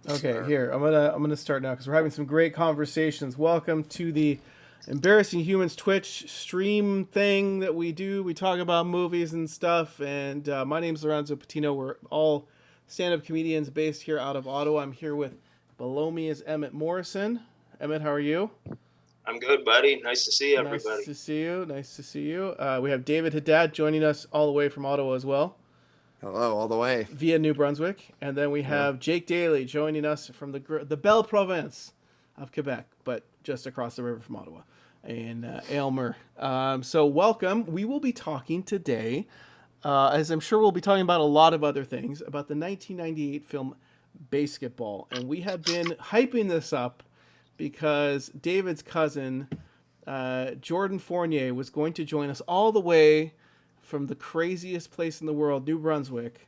Okay, here I'm gonna start now because we're having some great conversations. Welcome to the Embarrassing Humans Twitch stream thing that we do. We talk about movies and stuff. And my name's Lorenzo Patino. We're all stand-up comedians based here out of Ottawa. I'm here with below me is Emmett Morrison. Emmett, how are you? I'm good, buddy. Nice to see Nice everybody. to see you. Nice to see you. We have David Haddad joining us all the way from Ottawa as well, Hello, all the way. via New Brunswick, and then we Yeah. have Jake Daly joining us from the Belle Province of Quebec, but just across the river from Ottawa, in Aylmer. So welcome. We will be talking today, as I'm sure we'll be talking about a lot of other things, about the 1998 film Baseketball, and we have been hyping this up because David's cousin, Jordan Fournier, was going to join us all the way from the craziest place in the world, New Brunswick,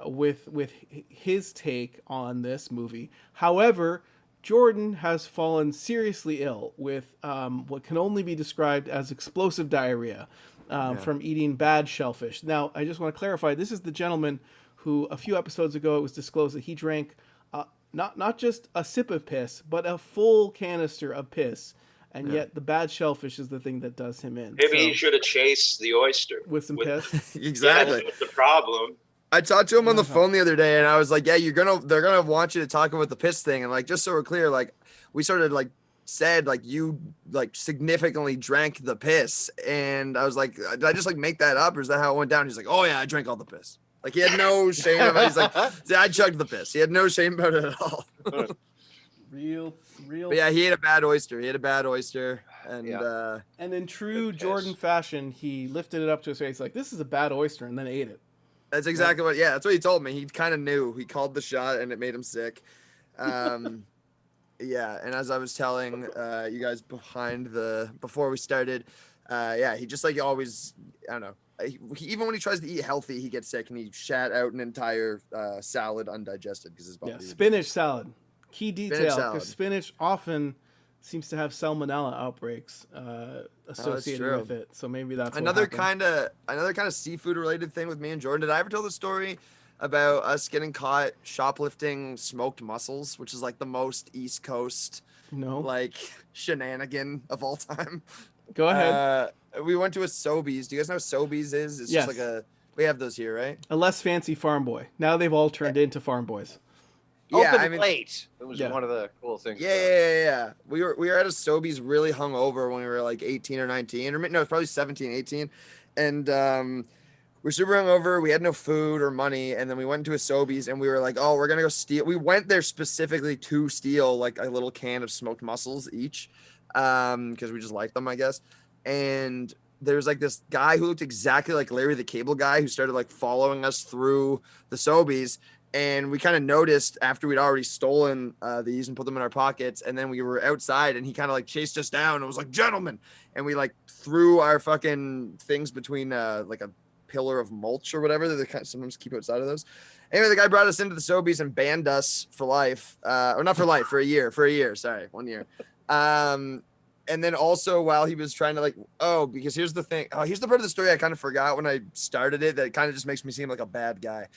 with his take on this movie. However, Jordan has fallen seriously ill with what can only be described as explosive diarrhea from eating bad shellfish. Now, I just want to clarify: this is the gentleman who, a few episodes ago, it was disclosed that he drank not just a sip of piss, but a full canister of piss. And yet, the bad shellfish is the thing that does him in. Maybe he should have chased the oyster with some piss. Exactly. That's the problem. I talked to him on the phone the other day, and I was like, "Yeah, they're gonna want you to talk about the piss thing." And like, just so we're clear, like, we sort of like said like you like significantly drank the piss, and I was like, "Did I just like make that up, or is that how it went down?" He's like, "Oh yeah, I drank all the piss." Like he had no shame about it. He's like, "Yeah, I chugged the piss." He had no shame about it at all. real. But yeah, he ate a bad oyster. And And in true Good Jordan piss. fashion, he lifted it up to his face like, "This is a bad oyster," and then ate it. that's exactly what. Yeah, that's what he told me. He kind of knew. He called the shot, and it made him sick. Um, yeah, and as I was telling you guys before we started, yeah, he just like always, I don't know. Even when he tries to eat healthy, he gets sick, and he shat out an entire salad undigested because his body. Yeah, spinach salad. Key detail, salad. because spinach often seems to have salmonella outbreaks associated true. with it. So maybe that's another what happened. kind of seafood related thing with me and Jordan. Did I ever tell the story about us getting caught shoplifting smoked mussels, which is like the most East Coast No, like shenanigan of all time? go ahead. We went to a Sobeys. Do you guys know what Sobeys is? It's Yes. just like we have those here, right? A less fancy farm boy. Now they've all turned into farm boys. Yeah, Open I mean, plate. It was Yeah. one of the cool things. yeah. We were at a Sobeys really hungover when we were like 18 or 19, or no, it's probably 17, 18. And we're super hungover. We had no food or money, and then we went to a Sobeys, and we were like, "Oh, we're gonna go steal." We went there specifically to steal like a little can of smoked mussels each, because we just liked them, I guess. And there was like this guy who looked exactly like Larry the Cable Guy who started like following us through the Sobeys. And we kind of noticed after we'd already stolen these and put them in our pockets, and then we were outside, and he kind of like chased us down and was like, "Gentlemen," and we like threw our fucking things between like a pillar of mulch or whatever that they kind of sometimes keep outside of those. Anyway, the guy brought us into the Sobeys and banned us for life, or not for life, for a year, sorry, 1 year. And then also while he was trying to like, because here's the thing. Oh, here's the part of the story I kind of forgot when I started it that kind of just makes me seem like a bad guy.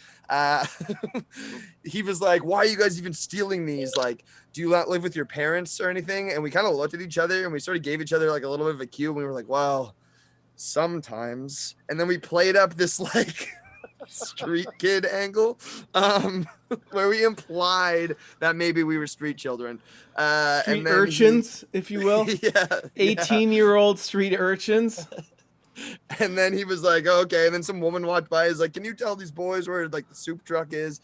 He was like, "Why are you guys even stealing these? Like, do you not live with your parents or anything?" And we kind of looked at each other and we sort of gave each other like a little bit of a cue. And we were like, "Well, sometimes." And then we played up this like street kid angle, where we implied that maybe we were street children. Street and then urchins, if you will. yeah. 18-year-old street urchins. And then he was like, "Okay." And then some woman walked by. He's like, "Can you tell these boys where like the soup truck is?"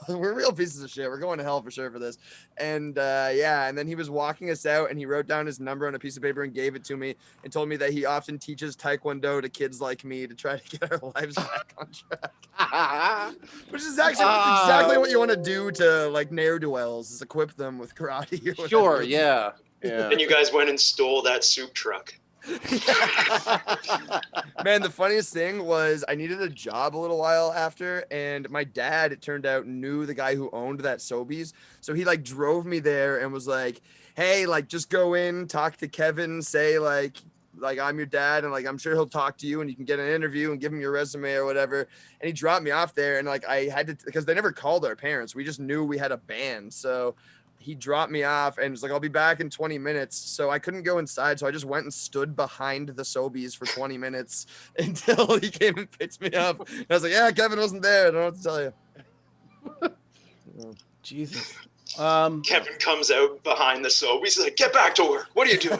We're real pieces of shit. We're going to hell for sure for this. And yeah. And then he was walking us out, and he wrote down his number on a piece of paper and gave it to me, and told me that he often teaches Taekwondo to kids like me to try to get our lives back on track. Which is actually exactly what you want to do to like ne'er-do-wells, is equip them with karate or whatever. Sure, yeah. Yeah. And you guys went and stole that soup truck. Man, the funniest thing was I needed a job a little while after, and my dad, it turned out, knew the guy who owned that Sobeys. So he like drove me there and was like, "Hey, like just go in, talk to Kevin, say like like, I'm your dad, and like, I'm sure he'll talk to you, and you can get an interview and give him your resume or whatever. And he dropped me off there, and like, I had to, because they never called our parents. We just knew we had a band, so he dropped me off and was like, I'll be back in 20 minutes. So I couldn't go inside. So I just went and stood behind the Sobeys for 20 minutes until he came and picked me up. And I was like, yeah, Kevin wasn't there. I don't know what to tell you. Jesus. Kevin comes out behind the soap. He's like, "Get back to work. What are you doing?"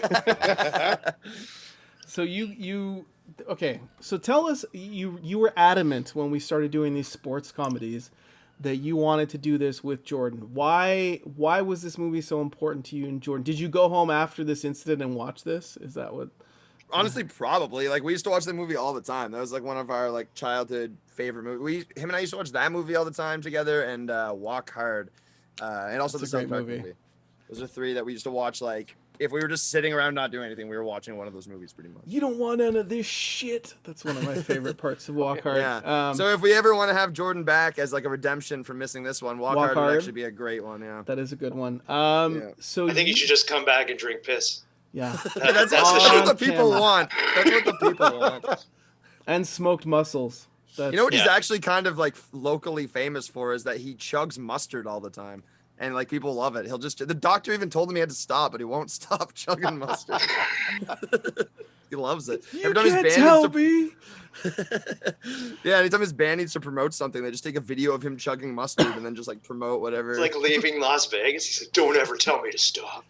So you okay? So tell us, you were adamant when we started doing these sports comedies that you wanted to do this with Jordan. Why was this movie so important to you and Jordan? Did you go home after this incident and watch this? Is that what? Honestly, probably. Like, we used to watch that movie all the time. That was like one of our like childhood favorite movies. Him and I used to watch that movie all the time together, and Walk Hard, and also That's the a great South Park movie. movie. Those are three that we used to watch. Like, if we were just sitting around not doing anything, we were watching one of those movies pretty much. You don't want none of this shit. That's one of my favorite parts of Walk Hard. Yeah. So if we ever want to have Jordan back as like a redemption for missing this one, Walk Hard would actually be a great one. Yeah. That is a good one. Yeah. So I think you should just come back and drink piss. Yeah. That's On what the people camera. want. That's what the people want. And smoked mussels. That's, You know what he's Yeah. actually kind of like locally famous for is that he chugs mustard all the time. And like, people love it. The doctor even told him he had to stop, but he won't stop chugging mustard. He loves it. You can't tell me. Yeah, anytime his band needs to promote something, they just take a video of him chugging mustard and then just like promote whatever. It's like leaving Las Vegas. He's like, "Don't ever tell me to stop."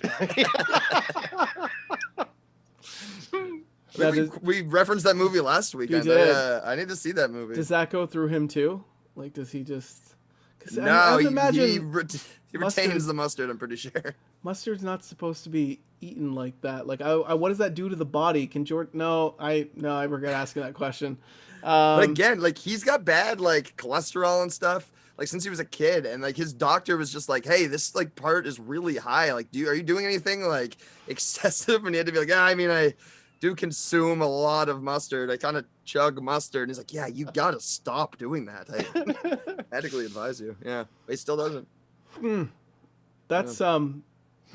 We referenced that movie last weekend. You did. I need to see that movie. Does that go through him too? Like, does he just? Cause No, I would he imagine he mustard- retains the mustard, I'm pretty sure. mustard's not supposed to be eaten like that. Like, what does that do to the body? Can Jordan? No, I regret asking that question. But again, like, he's got bad like cholesterol and stuff, like, since he was a kid, and like his doctor was just like, hey, this like part is really high. Like, are you doing anything like excessive? And he had to be like, yeah, I mean, I do consume a lot of mustard. I kind of chug mustard. And he's like, yeah, you gotta stop doing that. I medically advise you. Yeah, but he still doesn't. That's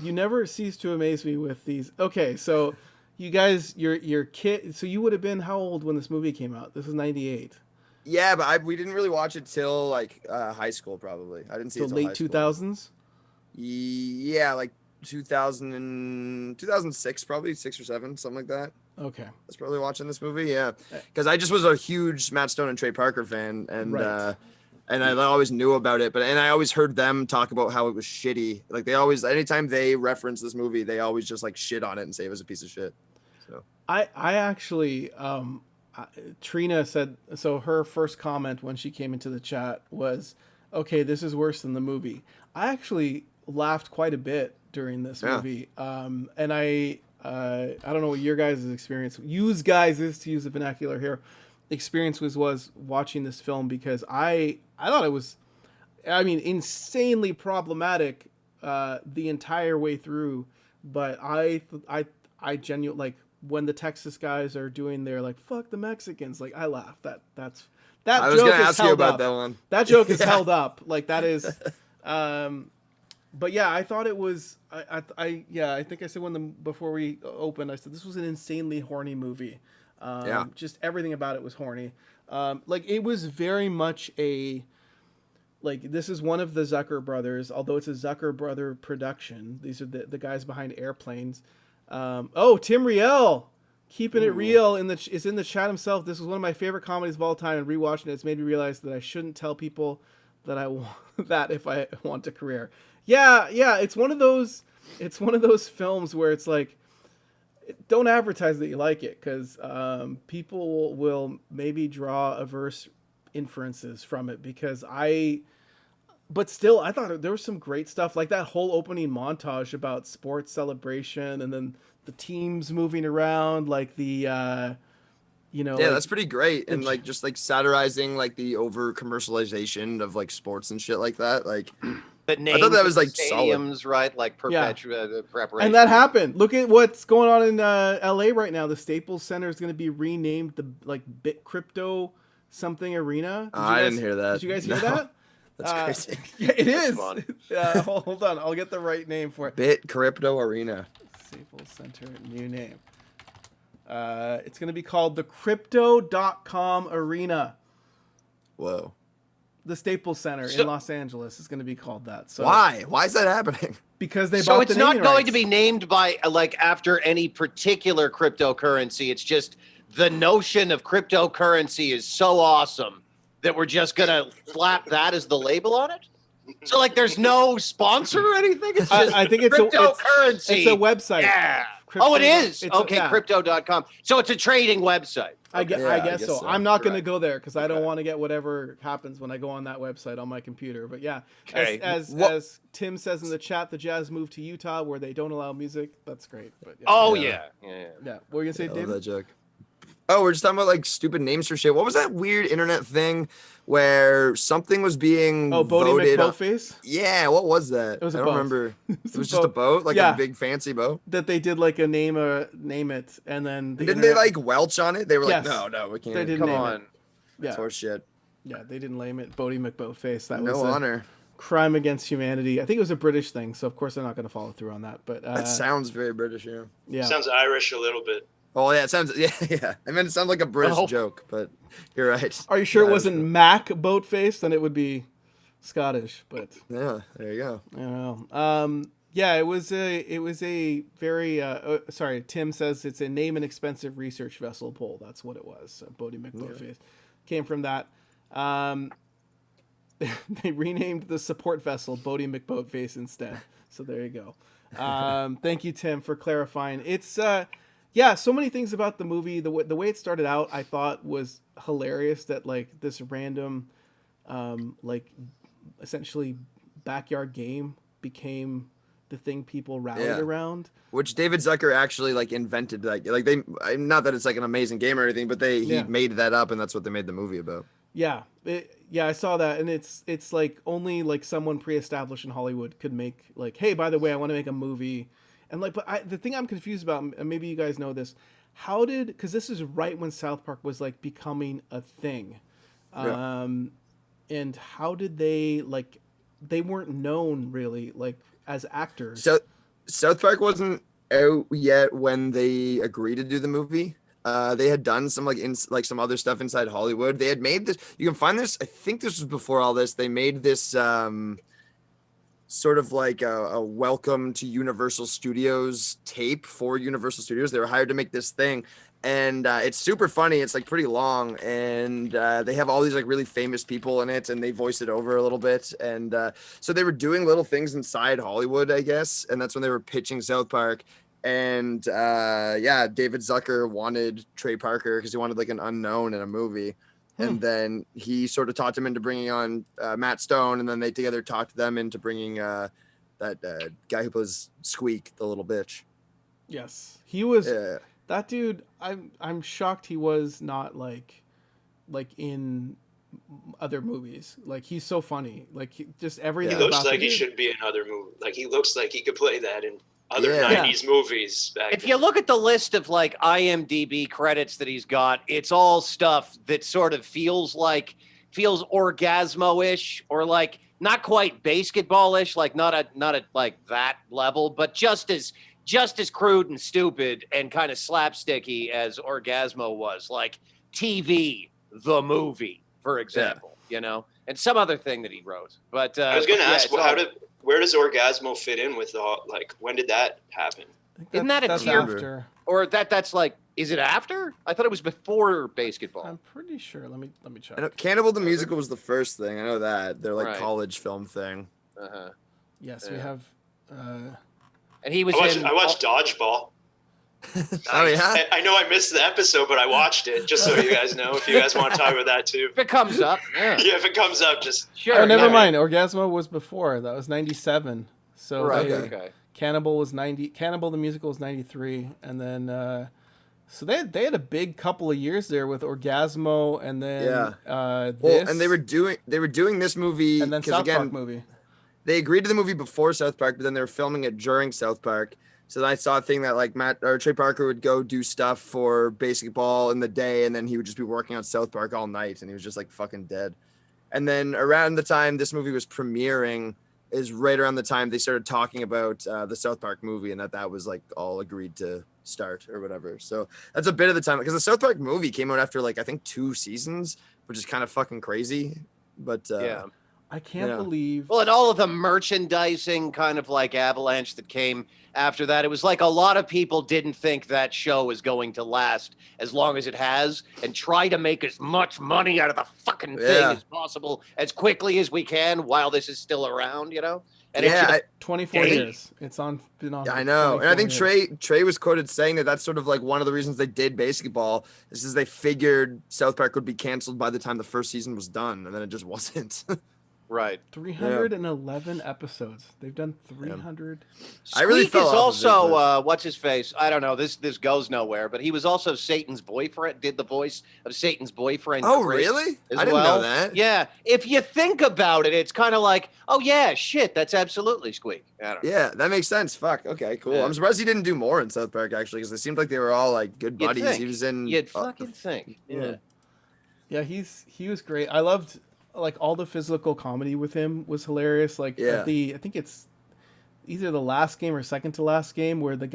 you never cease to amaze me with these. Okay, so you guys, your kid. So you would have been how old when this movie came out? This was 98. Yeah, but we didn't really watch it till like high school, probably. I didn't see So it till late high school. 2000s. Yeah, like 2006, probably 6 or 7, something like that. Okay. That's probably watching this movie. Yeah, because I just was a huge Matt Stone and Trey Parker fan, and Right. And I always knew about it, and I always heard them talk about how it was shitty. Like, they always, anytime they reference this movie, they always just like shit on it and say it was a piece of shit. So I actually Trina said, so her first comment when she came into the chat was, okay, this is worse than the movie. I actually laughed quite a bit during this movie. And I don't know what your guys' experience, to use the vernacular here, experience was watching this film, because I thought it was, I mean, insanely problematic the entire way through, but I genuinely, like, when the Texas guys are doing their like fuck the Mexicans, like, I laugh. That I was joke gonna is ask you held about up. that one. That joke is held up. Like, that is but yeah, I thought it was I think I said before we opened, I said this was an insanely horny movie. Just everything about it was horny. Like, it was very much like, this is one of the Zucker brothers, although it's a Zucker brother production. These are the guys behind Airplanes. Tim Riel, keeping it real is in the chat himself. This was one of my favorite comedies of all time, and rewatching it's made me realize that I shouldn't tell people that I want that if I want a career. Yeah, it's one of those films where it's like, don't advertise that you like it, because people will maybe draw adverse inferences from it, because but still, I thought there was some great stuff, like that whole opening montage about sports celebration, and then the teams moving around, like the, like, that's pretty great, and like just like satirizing like the over commercialization of like sports and shit like that. Like, But I thought that was like stadiums, right? Like preparation. and that happened. Look at what's going on in LA right now. The Staples Center is going to be renamed the like Bit Crypto something Arena. I didn't hear that. Did you guys hear that? That's crazy. Yeah, it is. fun. Hold on, I'll get the right name for it. Bit Crypto Arena. Staples Center, new name. It's going to be called the Crypto.com Arena. Whoa. The Staples Center in Los Angeles is going to be called that. So why? Why is that happening? Because they So bought it's the not naming going rights. to be named by like after any particular cryptocurrency. It's just the notion of cryptocurrency is so awesome that we're just gonna slap that as the label on it. So like, there's no sponsor or anything. It's just I think it's cryptocurrency. it's a website. Yeah. Crypto, Oh, it is. it's Okay, yeah. Crypto.com. So it's a trading website. I guess so. I'm not going to Right. go there because I don't want to get whatever happens when I go on that website on my computer. But yeah, Okay. as Tim says in the chat, the Jazz moved to Utah where they don't allow music. That's great. But yeah. Oh Yeah. yeah. Yeah. What were you gonna say, I love David? that joke. Oh, we're just talking about like stupid names for shit. What was that weird internet thing where something was being Oh, Bodie voted on? McBoatface? Yeah, what was that? It was a I don't boat. remember. It It was just a boat, like Yeah. a big fancy boat. That they did like a name it, and then the Didn't they internet- like Welch on it? They were Yes. like, no, we can't. They didn't Come name on. it. That's Yeah, horse shit. yeah, they didn't name it Bodie McBoatface. That No was a honor. crime against humanity. I think it was a British thing, so of course they're not going to follow through on that. But That sounds very British, yeah. yeah, Sounds Irish a little bit. Oh yeah, it sounds yeah. I mean, it sounds like a British Oh. joke, but you're right. are you sure it Irish wasn't joke. Mac Boatface? Then it would be Scottish. But Yeah, there you go. I don't know. Yeah, it was a very sorry. Tim says it's a name and expensive research vessel poll. That's what it was. Bodie McBoatface came from that. They renamed the support vessel Bodie McBoatface instead. So there you go. Thank you, Tim, for clarifying. It's yeah, so many things about the movie. The way it started out, I thought was hilarious. That like this random, like essentially backyard game became the thing people rallied Yeah. around. Which David Zucker actually like invented. Like they, not that it's like an amazing game or anything, but he Yeah. made that up, and that's what they made the movie about. Yeah, yeah, I saw that, and it's like only like someone pre-established in Hollywood could make like, hey, by the way, I want to make a movie, and like, but the thing I'm confused about, and maybe you guys know this, because this is right when South Park was like becoming a thing, Yeah. and how did they weren't known really like as actors. So South Park wasn't out yet when they agreed to do the movie. They had done some some other stuff inside Hollywood. They had made this. You can find this. I think this was before all this. They made this sort of like a welcome to Universal Studios tape for Universal Studios. They were hired to make this thing, and it's super funny. It's like pretty long, and they have all these like really famous people in it, and they voice it over a little bit. And so they were doing little things inside Hollywood, I guess, and that's when they were pitching South Park. And yeah, David Zucker wanted Trey Parker because he wanted like an unknown in a movie. And then he sort of talked him into bringing on Matt Stone, and then they together talked them into bringing that guy who plays Squeak, the little bitch. Yes, he was Yeah. that dude. I'm shocked he was not like in other movies. Like he's so funny. Like just everything. He looks about like the he dude. should be in other movies. Like he looks like he could play that in other Yeah. 90s movies back If then. you look at the list of like IMDb credits that he's got, it's all stuff that sort of feels Orgasmo-ish, or like not quite Baseketball-ish, like not at like that level, but just as crude and stupid and kind of slapsticky as Orgasmo was, like TV, the movie, for example, you know, and some other thing that he wrote. But I was going to ask, it's all- where does Orgasmo fit in with all, like, when did that happen? I think Isn't that a that's tier- after? or that's like, is it after? I thought it was before Basketball. I'm pretty sure. Let me check. I know Cannibal the Musical was the first thing. I know that. They're like Right. college film thing. Uh-huh. Yes, we Yeah. have. And he was I watched Dodgeball. Oh yeah. I know I missed the episode, but I watched it, just so you guys know, if you guys want to talk about that too. If it comes up, yeah. Yeah, if it comes up, just Sure. Oh, never yeah. mind. Orgasmo was before. That was 97. So Right. they- Okay. Cannibal was 90. Cannibal the Musical was 93, and then so they had a big couple of years there with Orgasmo, and then Well, this, and they were doing this movie and then because South again Park movie. they agreed to the movie before South Park, but then they were filming it during South Park. So then I saw a thing that like Trey Parker would go do stuff for Basketball in the day, and then he would just be working on South Park all night, and he was just like fucking dead. And then around the time this movie was premiering, is right around the time they started talking about the South Park movie, and that was like all agreed to start or whatever. So that's a bit of the time, because the South Park movie came out after like I think 2 seasons, which is kind of fucking crazy. But Yeah. I can't Yeah. believe. Well, and all of the merchandising kind of like avalanche that came after that, it was like a lot of people didn't think that show was going to last as long as it has, and try to make as much money out of the fucking thing Yeah. as possible as quickly as we can while this is still around, you know? And yeah, it's just, 24 Dang. years. It's been on. I for know, and I 24 think years. Trey was quoted saying that that's sort of like one of the reasons they did Basketball is they figured South Park would be canceled by the time the first season was done, and then it just wasn't. right. 311 episodes. They've done 300. I really Squeak fell is off of it, also but- what's his face? I don't know. This goes nowhere, but he was also Satan's boyfriend. Did the voice of Satan's boyfriend? Oh, Chris, really? as I didn't well. know that. Yeah, if you think about it, it's kind of like, oh yeah, shit, that's absolutely Squeak. I don't know. Yeah, that makes sense. Fuck. Okay, cool. Yeah. I'm surprised he didn't do more in South Park actually, because it seemed like they were all like good You'd buddies. think. He was in. You'd fucking think. Yeah. Yeah, he was great. I loved like all the physical comedy with him was hilarious. Like Yeah. I think it's either the last game or second to last game where the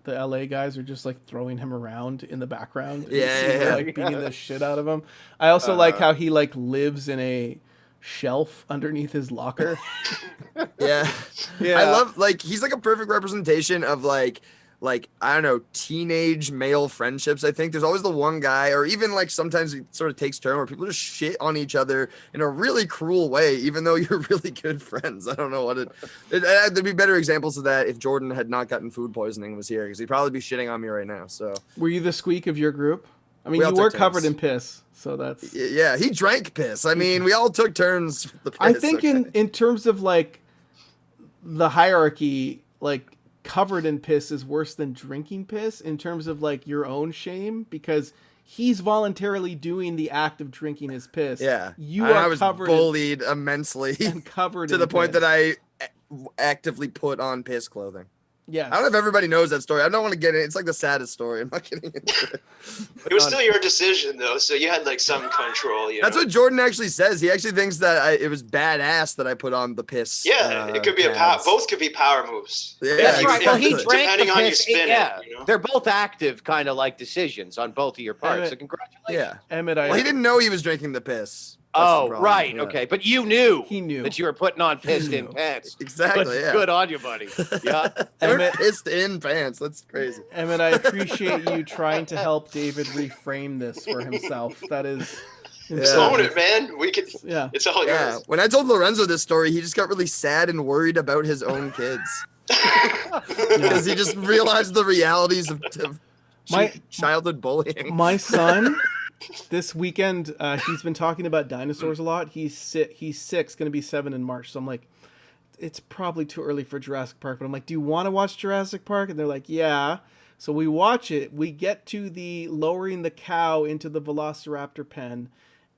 LA guys are just like throwing him around in the background. And you Yeah, see yeah, them, yeah. like beating the shit out of him. I also like how he like lives in a shelf underneath his locker. Yeah. Yeah. I love like he's like a perfect representation of like I don't know, teenage male friendships. I think there's always the one guy, or even like sometimes it sort of takes turn where people just shit on each other in a really cruel way, even though you're really good friends. I don't know what there'd be better examples of that if Jordan had not gotten food poisoning and was here, because he'd probably be shitting on me right now. So Were you the Squeak of your group? I mean, We all you were took covered turns. in piss, so that's. yeah, he drank piss. I mean, we all took turns with the piss. I think okay? in terms of like the hierarchy, like covered in piss is worse than drinking piss in terms of like your own shame, because he's voluntarily doing the act of drinking his piss. Yeah, You I are was covered bullied immensely and covered to in the point piss. that I actively put on piss clothing. Yes. I don't know if everybody knows that story. I don't want to get it. It's like the saddest story. I'm not getting into it. It was still your decision though, so you had like some control. That's what Jordan actually says. He actually thinks that it was badass that I put on the piss. Yeah, it could be pads. both could be power moves. Yeah, That's right. Well, he exactly. drank Depending the on you piss. spin it, Yeah, you know? they're both active, kind of like decisions on both of your parts. Emmett- So congratulations. Yeah. Emmett, Well, he didn't know he was drinking the piss. That's the Oh, problem. right. Yeah. Okay, but you knew He knew. that you were putting on pissed in knew. pants. Exactly. Good, Yeah. good on you, buddy. Yeah. They're Emmett- pissed in pants. That's crazy. Emmett, I appreciate you trying to help David reframe this for himself. That is. Just Yeah. own it, man. We could. Yeah. It's all Yeah. yours. When I told Lorenzo this story, he just got really sad and worried about his own kids because he just realized the realities of My- childhood bullying. My son, this weekend, he's been talking about dinosaurs a lot. He's 6, going to be 7 in March. So I'm like, it's probably too early for Jurassic Park. But I'm like, do you want to watch Jurassic Park? And they're like, yeah. So we watch it. We get to the lowering the cow into the Velociraptor pen.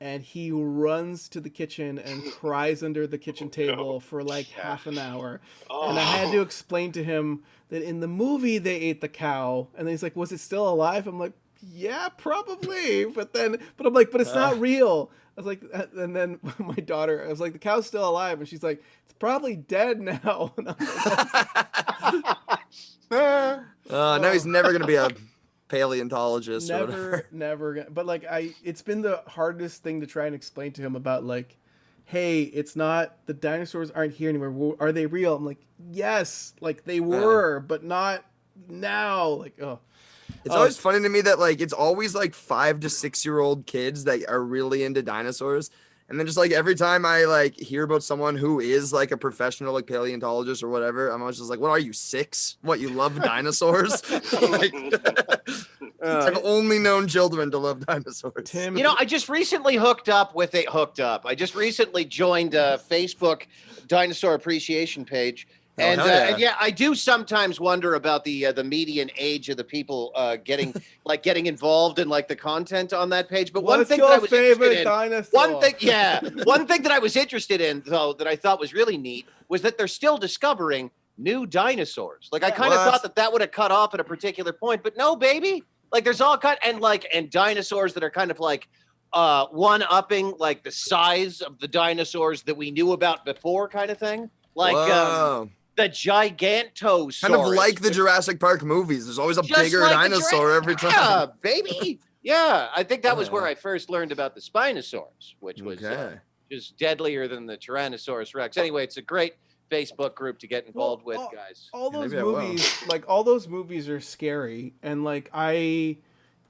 And he runs to the kitchen and cries under the kitchen table for like half an hour. And I had to explain to him that in the movie they ate the cow. And then he's like, was it still alive? I'm like, yeah, probably. But I'm like, but it's not real. I was like, and then my daughter, I was like, the cow's still alive. And she's like, it's probably dead now. And I'm like, Now he's never going to be a paleontologist or whatever. never. But like, it's been the hardest thing to try and explain to him about like, hey, it's not, the dinosaurs aren't here anymore. Are they real? I'm like, yes, like they were, but not now. Like, oh. It's always funny to me that like it's always like 5 to 6 year old kids that are really into dinosaurs, and then just like every time I like hear about someone who is like a professional like paleontologist or whatever, I'm always just like, what are you, 6? What, you love dinosaurs? Like, I've only known children to love dinosaurs. Tim, You know, I just recently I just recently joined a Facebook dinosaur appreciation page. And, hell yeah. and yeah, I do sometimes wonder about the median age of the people getting involved in like the content on that page. But one what's thing your that I was favorite interested in, dinosaur? one thing that I was interested in though that I thought was really neat was that they're still discovering new dinosaurs. Like I kind of What? thought that would have cut off at a particular point, but no, baby. Like there's all kind and dinosaurs that are kind of like one upping like the size of the dinosaurs that we knew about before, kind of thing. like Whoa. the Gigantosaurus. Kind of like the Jurassic Park movies. There's always a Just bigger like the dinosaur every time. Yeah, baby. Yeah, I think that was where Yeah. I first learned about the Spinosaurus, which was Okay. just deadlier than the Tyrannosaurus Rex. Anyway, it's a great Facebook group to get involved with, Well, guys. All Yeah, those maybe I will. movies, like all those movies are scary, and like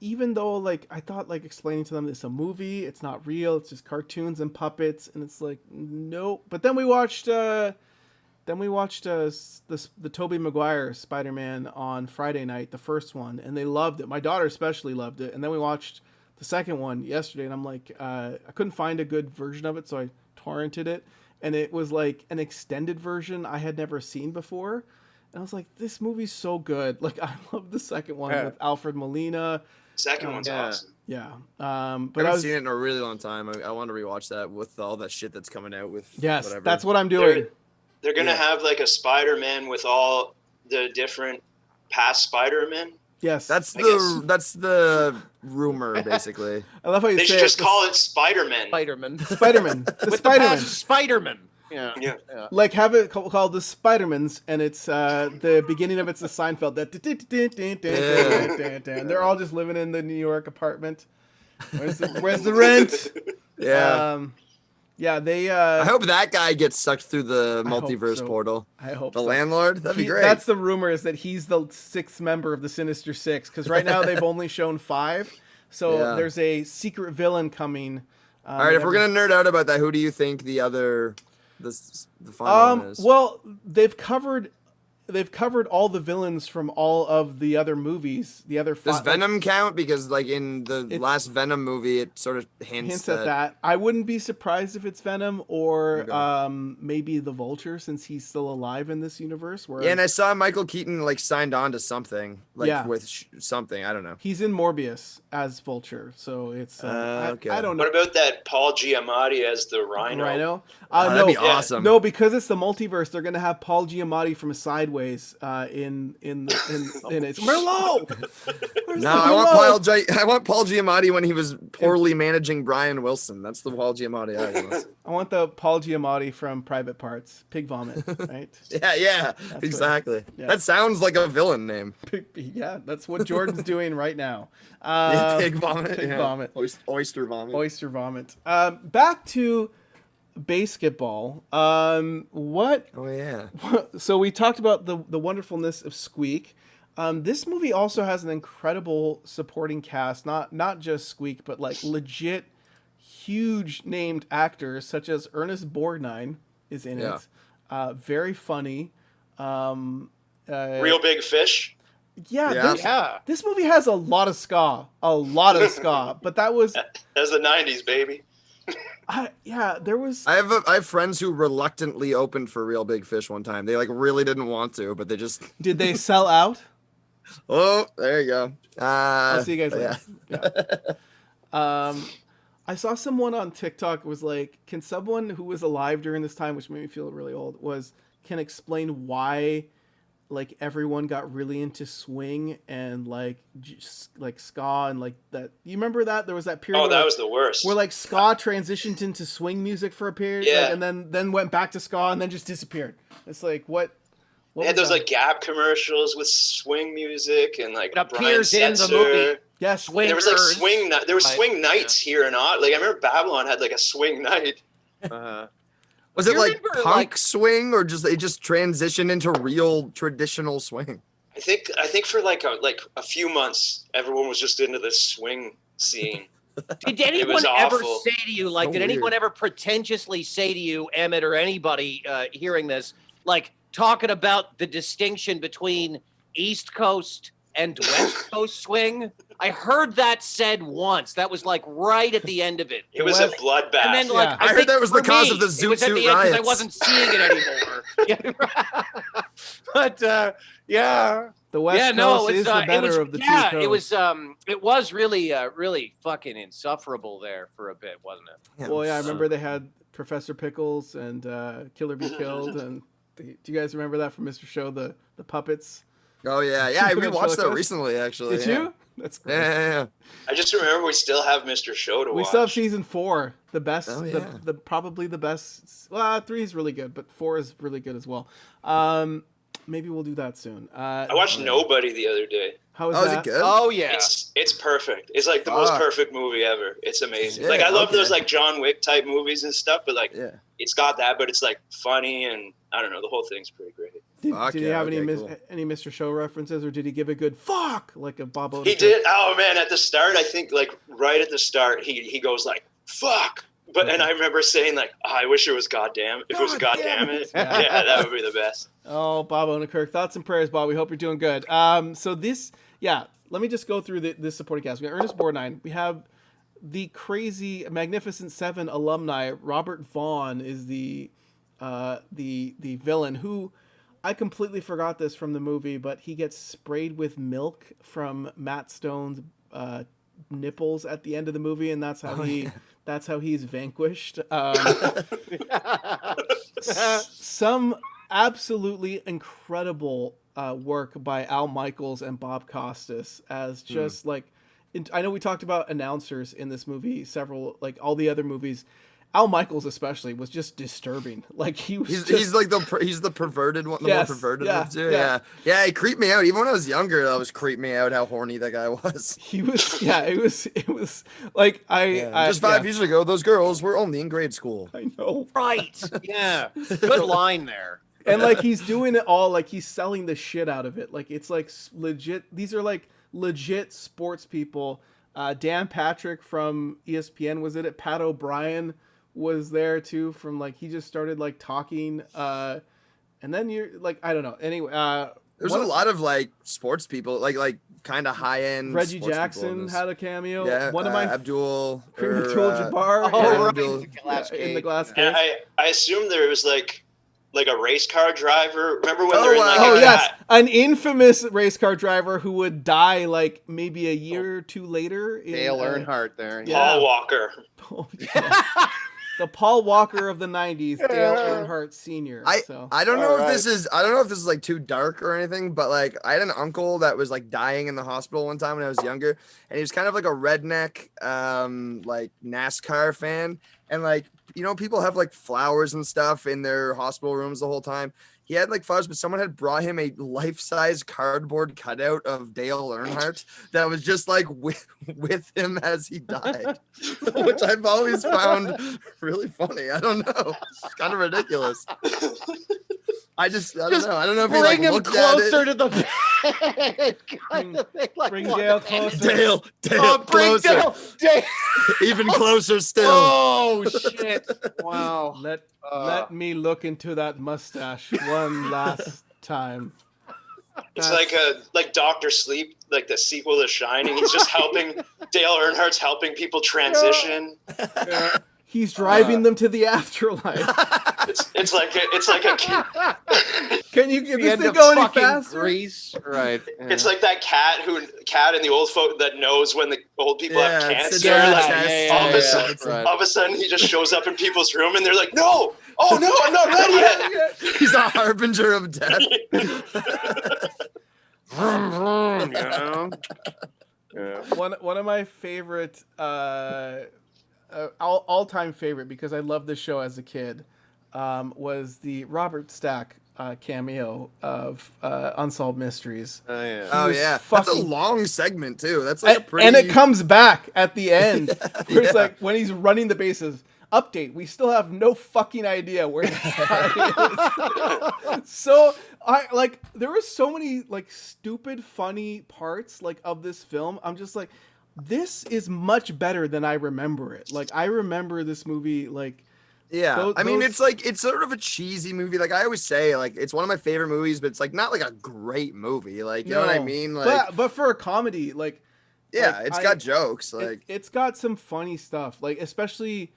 even though like I thought like explaining to them it's a movie, it's not real, it's just cartoons and puppets, and it's like nope. But then we watched the Tobey Maguire Spider-Man on Friday night, the first one, and they loved it. My daughter especially loved it. And then we watched the second one yesterday, and I'm like, I couldn't find a good version of it, so I torrented it, and it was like an extended version I had never seen before. And I was like, this movie's so good. Like, I love the second one with Alfred Molina. Second one's awesome. Yeah. But I I haven't was seen it in a really long time. I want to rewatch that with all that shit that's coming out with yes, whatever. that's what I'm doing. They're gonna Yeah. have like a Spider-Man with all the different past Spider-Men. Yes. That's I guess. that's the rumor, basically. I love how you They say should just it. call it Spider-Man. Spider-Man. Spider-Man. The With Spider-Man. the past Spider-Man. Yeah. Yeah. Like have it called the Spider-Mans, and it's the beginning of it's the Seinfeld. And they're all just living in the New York apartment. Where's the rent? Yeah. Yeah, they. I hope that guy gets sucked through the I hope multiverse so. portal. I hope The so. landlord? That'd be great. That's the rumor, is that he's the sixth member of the Sinister Six, because right now they've only shown 5. So Yeah. there's a secret villain coming. All right, if we're gonna nerd out about that, who do you think the final one is? Well, they've covered all the villains from all of the other movies. The other Does 5. Venom count? Because like in the It's- last Venom movie, it sort of hints at that. I wouldn't be surprised if it's Venom or Okay. maybe the Vulture, since he's still alive in this universe. Whereas Yeah, and I saw Michael Keaton like signed on to something, like Yeah. with something. I don't know. he's in Morbius as Vulture, so it's Okay. I don't know. What about that Paul Giamatti as the Rhino? Rhino? Oh, No, that'd be yeah. awesome. no, because it's the multiverse. They're gonna have Paul Giamatti from Sideways in it. Merlot. Where's No, the I want Merlot? I want Paul Giamatti when he was poorly managing Brian Wilson. That's the Paul Giamatti I want. I want the Paul Giamatti from Private Parts. Pig Vomit, right? Yeah, exactly. yeah. That sounds like a villain name. Yeah, that's what Jordan's doing right now. Pig vomit. Pig yeah. vomit. Oyster vomit. Oyster vomit. Back to basketball. What? Oh yeah. So we talked about the wonderfulness of Squeak. This movie also has an incredible supporting cast. Not just Squeak, but like legit huge named actors such as Ernest Borgnine is in Yeah. it. Very funny. Real Big Fish. Yeah. Yeah. This movie has a lot of ska. But that was That's the 90s, baby. there was. I have friends who reluctantly opened for Real Big Fish one time. They like really didn't want to, but they just. Did they sell out? Oh, there you go. I'll see you guys later. Yeah. Yeah. I saw someone on TikTok was like, can someone who was alive during this time, which made me feel really old, can explain why like everyone got really into swing and like like ska and like that. You remember that there was that period? Oh, that was the worst. where like ska transitioned into swing music for a period, Yeah. like, and then went back to ska and then just disappeared. It's like what They had was those that? like Gap commercials with swing music and like It appears Brian in the Setzer. movie. Yes, Swing. There was like Swingers. there was Right. swing nights here and on. Like I remember Babylon had like a swing night. Uh-huh. Was it You like remember, punk like- swing or just it just transitioned into real traditional swing? I think for like a few months, everyone was just into this swing scene. Did anyone was ever awful. say to you, like, So did anyone weird. ever pretentiously say to you, Emmett, or anybody hearing this, like, talking about the distinction between East Coast and West Coast swing? I heard that said once. That was like right at the end of it. It was a bloodbath. And then, like, Yeah. I heard think that was for the cause me, of the it Zoot was at Suit the end 'cause I riots. wasn't seeing it anymore. Yeah. But yeah. the West Yeah, no, Coast it was, is the it better was, of the yeah, two it coasts. was really fucking insufferable there for a bit, wasn't it? Well, yeah, I remember they had Professor Pickles and Killer Be Killed, and do you guys remember that from Mr. Show, the puppets? Oh yeah, yeah. We watched that Ventriloquist? recently, actually. Did yeah. you? That's great. Yeah. I just remember we still have Mr. Show to We watch. still have season 4, the best, Oh, yeah. the probably the best. Well, 3 is really good, but 4 is really good as well. Maybe we'll do that soon. I watched Nobody the other day. How is Oh, is that? it good? Oh yeah. It's perfect. It's like the most Fuck. perfect movie ever. It's amazing. Yeah, Like I love okay. those like John Wick type movies and stuff, but like Yeah. it's got that, but it's like funny and I don't know. The whole thing's pretty great. Fuck Did he yeah, have okay, cool. any Mr. Show references, or did he give a good fuck like a Bob Odenkirk? He did. Oh man, at the start, I think like right at the start, he goes like fuck. But and I remember saying like, oh, I wish it was goddamn. If it was God goddamn damn it, it. yeah, that would be the best. Oh, Bob Odenkirk. Thoughts and prayers, Bob. We hope you're doing good. So this, let me just go through this supporting cast. We got Ernest Borgnine. We have the crazy Magnificent Seven alumni. Robert Vaughn is the villain, who I completely forgot this from the movie, but he gets sprayed with milk from Matt Stone's nipples at the end of the movie, and that's how that's how he's vanquished. Some absolutely incredible work by Al Michaels and Bob Costas as just like, I know we talked about announcers in this movie, several, like all the other movies. Al Michaels especially was just disturbing. Like He's like he's the perverted one, the Yes, more perverted yeah, of the two. yeah. Yeah, he creeped me out. Even when I was younger, that was creeped me out how horny that guy was. He was, it was like Just 5 years ago, those girls were only in grade school. I know. Right. Yeah. Good line there. And like he's doing it all, like he's selling the shit out of it. Like it's like legit. These are like legit sports people. Dan Patrick from ESPN was in it. Pat O'Brien was there too. From like he just started like talking, and then you're like, I don't know. Anyway, There's a lot of like sports people, like kind of high end. Reggie Jackson had a cameo. Yeah, One of my Abdul Abdul-Jabbar. Oh, Abdul- right. In the glass case. And I assume there was like a race car driver. Remember when Oh, they were in like Oh a yes, cat? an infamous race car driver who would die like maybe a year or two later. Dale Earnhardt there. Yeah. Paul Walker. Oh, yeah. The Paul Walker of the '90s, Dale Earnhardt Sr. I don't know if this is like too dark or anything, but like I had an uncle that was like dying in the hospital one time when I was younger, and he was kind of like a redneck like NASCAR fan, and like people have like flowers and stuff in their hospital rooms the whole time. He had like flowers, but someone had brought him a life-size cardboard cutout of Dale Earnhardt that was just like with him as he died, which I've always found really funny. I don't know. It's kind of ridiculous. I don't know. I don't know if he like Bring him looked at closer it. to the bed. Kind of thing, like, Bring what? Dale closer. Dale, Oh, bring closer. Dale. Even closer still. Oh shit! Wow. Let me look into that mustache one last time. It's like Dr. Sleep, like the sequel to Shining. He's just helping Dale Earnhardt's helping people transition. He's driving them to the afterlife. It's like a Can you get The this end thing of go any fucking faster? Grease. Right. It's like that cat in the old folk that knows when the old people have it's cancer. a Like, test. all of a Yeah, sudden, it's right. all of a sudden, he just shows up in people's room and they're like, "No, oh no, I'm not ready yet." He's a harbinger of death. Vroom, vroom, you know? Yeah. One of my favorite, all-time favorite, because I loved this show as a kid, was the Robert Stack cameo of Unsolved Mysteries. Oh yeah. Oh was yeah, that's a fucking- long segment too. That's like a pretty. And it comes back at the end. Where it's Yeah. like when he's running the bases. Update: we still have no fucking idea where this guy is. So there were so many like stupid, funny parts like of this film. I'm just like, this is much better than I remember it. Like I remember this movie like. Yeah, I mean, those- it's sort of a cheesy movie. Like I always say, like it's one of my favorite movies, but it's like not like a great movie. Like you know what I No. mean? Like but for a comedy, like yeah, like, it's got jokes. it- Like it's got some funny stuff. Like especially.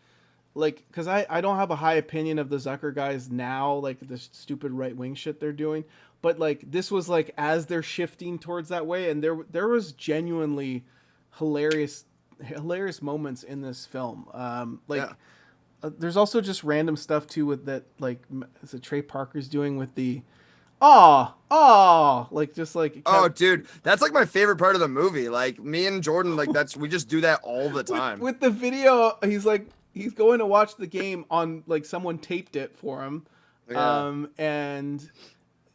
Like, because I don't have a high opinion of the Zucker guys now, like the stupid right wing shit they're doing, but like this was like as they're shifting towards that way, and there was genuinely hilarious moments in this film. There's also just random stuff too with that, like is it Trey Parker's doing with the like just like Oh, dude, that's like my favorite part of the movie. Like me and Jordan, like we just do that all the time. with the video. He's like he's going to watch the game on like someone taped it for him, Yeah. and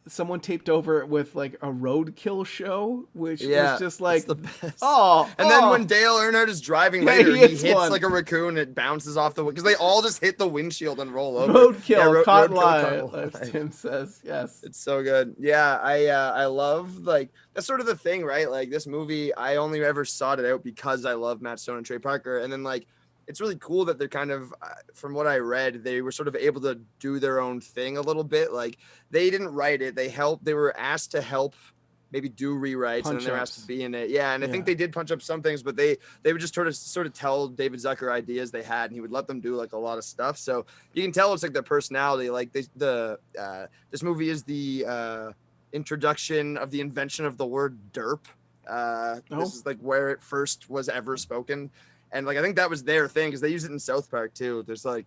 someone taped over it with like a roadkill show, which Yeah, was just like it's the best. oh. And then when Dale Earnhardt is driving Yeah, later, he he hits hits one. like a raccoon. It bounces off the because they all just hit the windshield and roll over. Roadkill, caught roadkill, live, caught as Tim says. Yes. It's so good. Yeah, I love like that's sort of the thing, right? Like this movie, I only ever sought it out because I love Matt Stone and Trey Parker, and then like it's really cool that they're kind of, from what I read, they were sort of able to do their own thing a little bit. Like they didn't write it; they helped. They were asked to help, maybe do rewrites, and then they were asked to be in it. Yeah, and I think they did punch up some things, but they would just sort of tell David Zucker ideas they had, and he would let them do like a lot of stuff. So you can tell it's like their personality. Like this movie is the introduction of the invention of the word derp. This is like where it first was ever spoken. And like I think that was their thing because they use it in South Park too. There's like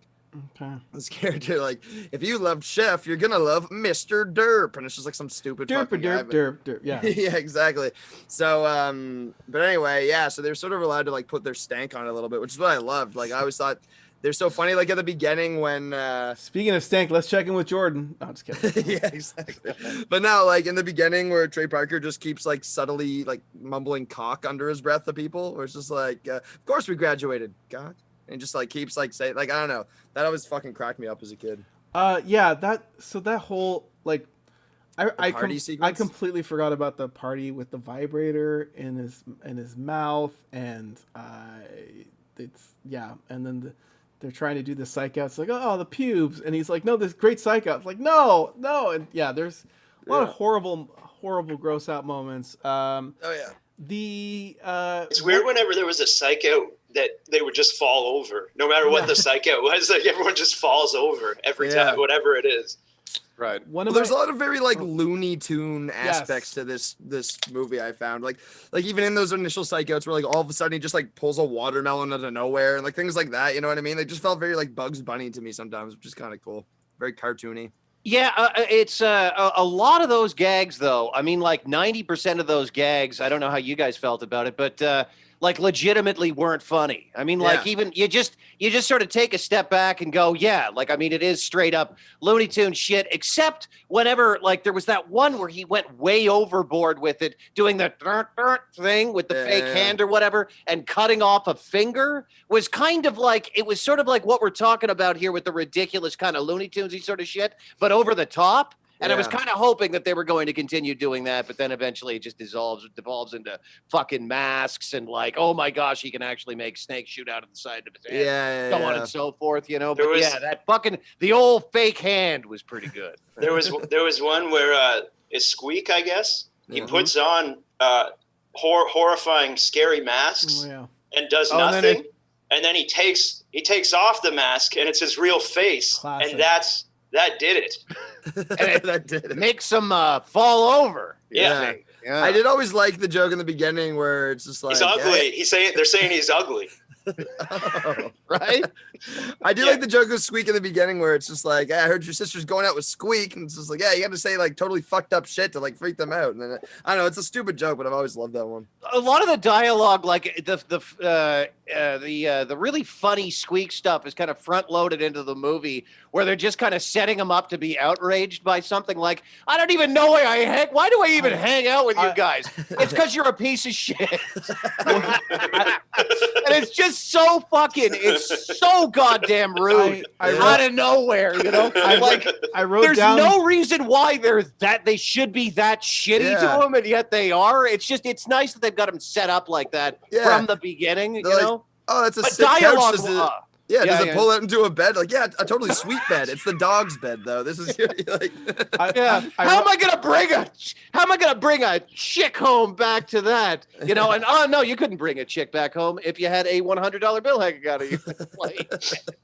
this character like if you loved Chef, you're gonna love Mr. Derp, and it's just like some stupid derp. Yeah, yeah, exactly. So but anyway, yeah. So they're sort of allowed to like put their stank on it a little bit, which is what I loved. Like I always thought they're so funny. Like at the beginning when speaking of stank, let's check in with Jordan. No, I'm just kidding. yeah, exactly. But now, like in the beginning, where Trey Parker just keeps like subtly like mumbling cock under his breath to people, where it's just like, of course we graduated, God, and just like keeps like saying like I don't know. That always fucking cracked me up as a kid. Yeah, that whole like, I completely forgot about the party with the vibrator in his mouth, and and then they're trying to do the psych out. It's like, oh, the pubes. And he's like, no, this great psych out. It's like, no. And yeah, there's a lot of horrible, gross out moments. Yeah. It's weird whenever there was a psych out that they would just fall over. No matter what the psych out was, like everyone just falls over every time, whatever it is. Right. There's a lot of very like Looney Tune aspects to this movie. I found like even in those initial psychouts where like all of a sudden he just like pulls a watermelon out of nowhere and like things like that. You know what I mean? They just felt very like Bugs Bunny to me sometimes, which is kind of cool. Very cartoony. Yeah, it's a lot of those gags though. I mean, like 90% of those gags. I don't know how you guys felt about it, but like legitimately weren't funny. I mean, like even you just sort of take a step back and go, yeah, like I mean, it is straight up Looney Tune shit. Except whenever like there was that one where he went way overboard with it, doing the thing with the fake hand or whatever, and cutting off a finger was kind of like it was sort of like what we're talking about here with the ridiculous kind of Looney Tunesy sort of shit, but over the top. And I was kind of hoping that they were going to continue doing that, but then eventually it just devolves into fucking masks and like, oh my gosh, he can actually make snakes shoot out of the side of his head, so on and so forth, you know. But that fucking the old fake hand was pretty good. There was one where is Squeak, I guess, he puts on horrifying, scary masks and does nothing, and then he takes off the mask and it's his real face, and that did it. That did it. Makes him fall over. Yeah. I did always like the joke in the beginning where it's just like he's ugly. They're saying he's ugly. Oh, right? I do like the joke of Squeak in the beginning where it's just like, I heard your sister's going out with Squeak, and it's just like, yeah, you got to say like totally fucked up shit to like freak them out. And then I don't know, it's a stupid joke, but I've always loved that one. A lot of the dialogue, like the really funny Squeak stuff, is kind of front loaded into the movie, where they're just kind of setting him up to be outraged by something. Like, I don't even know why why do I even hang out with you guys? It's because you're a piece of shit. And it's just it's so goddamn rude out of nowhere, you know? I wrote there's down, no reason why they should be that shitty to him, and yet they are. It's nice that they've got him set up like that from the beginning, you know? Oh, that's a sick couch. Does it pull out into a bed? Like, a totally sweet bed. It's the dog's bed, though. This is like, How am I gonna bring a chick home back to that? You know, and no, you couldn't bring a chick back home if you had a $100 bill hanging out of you.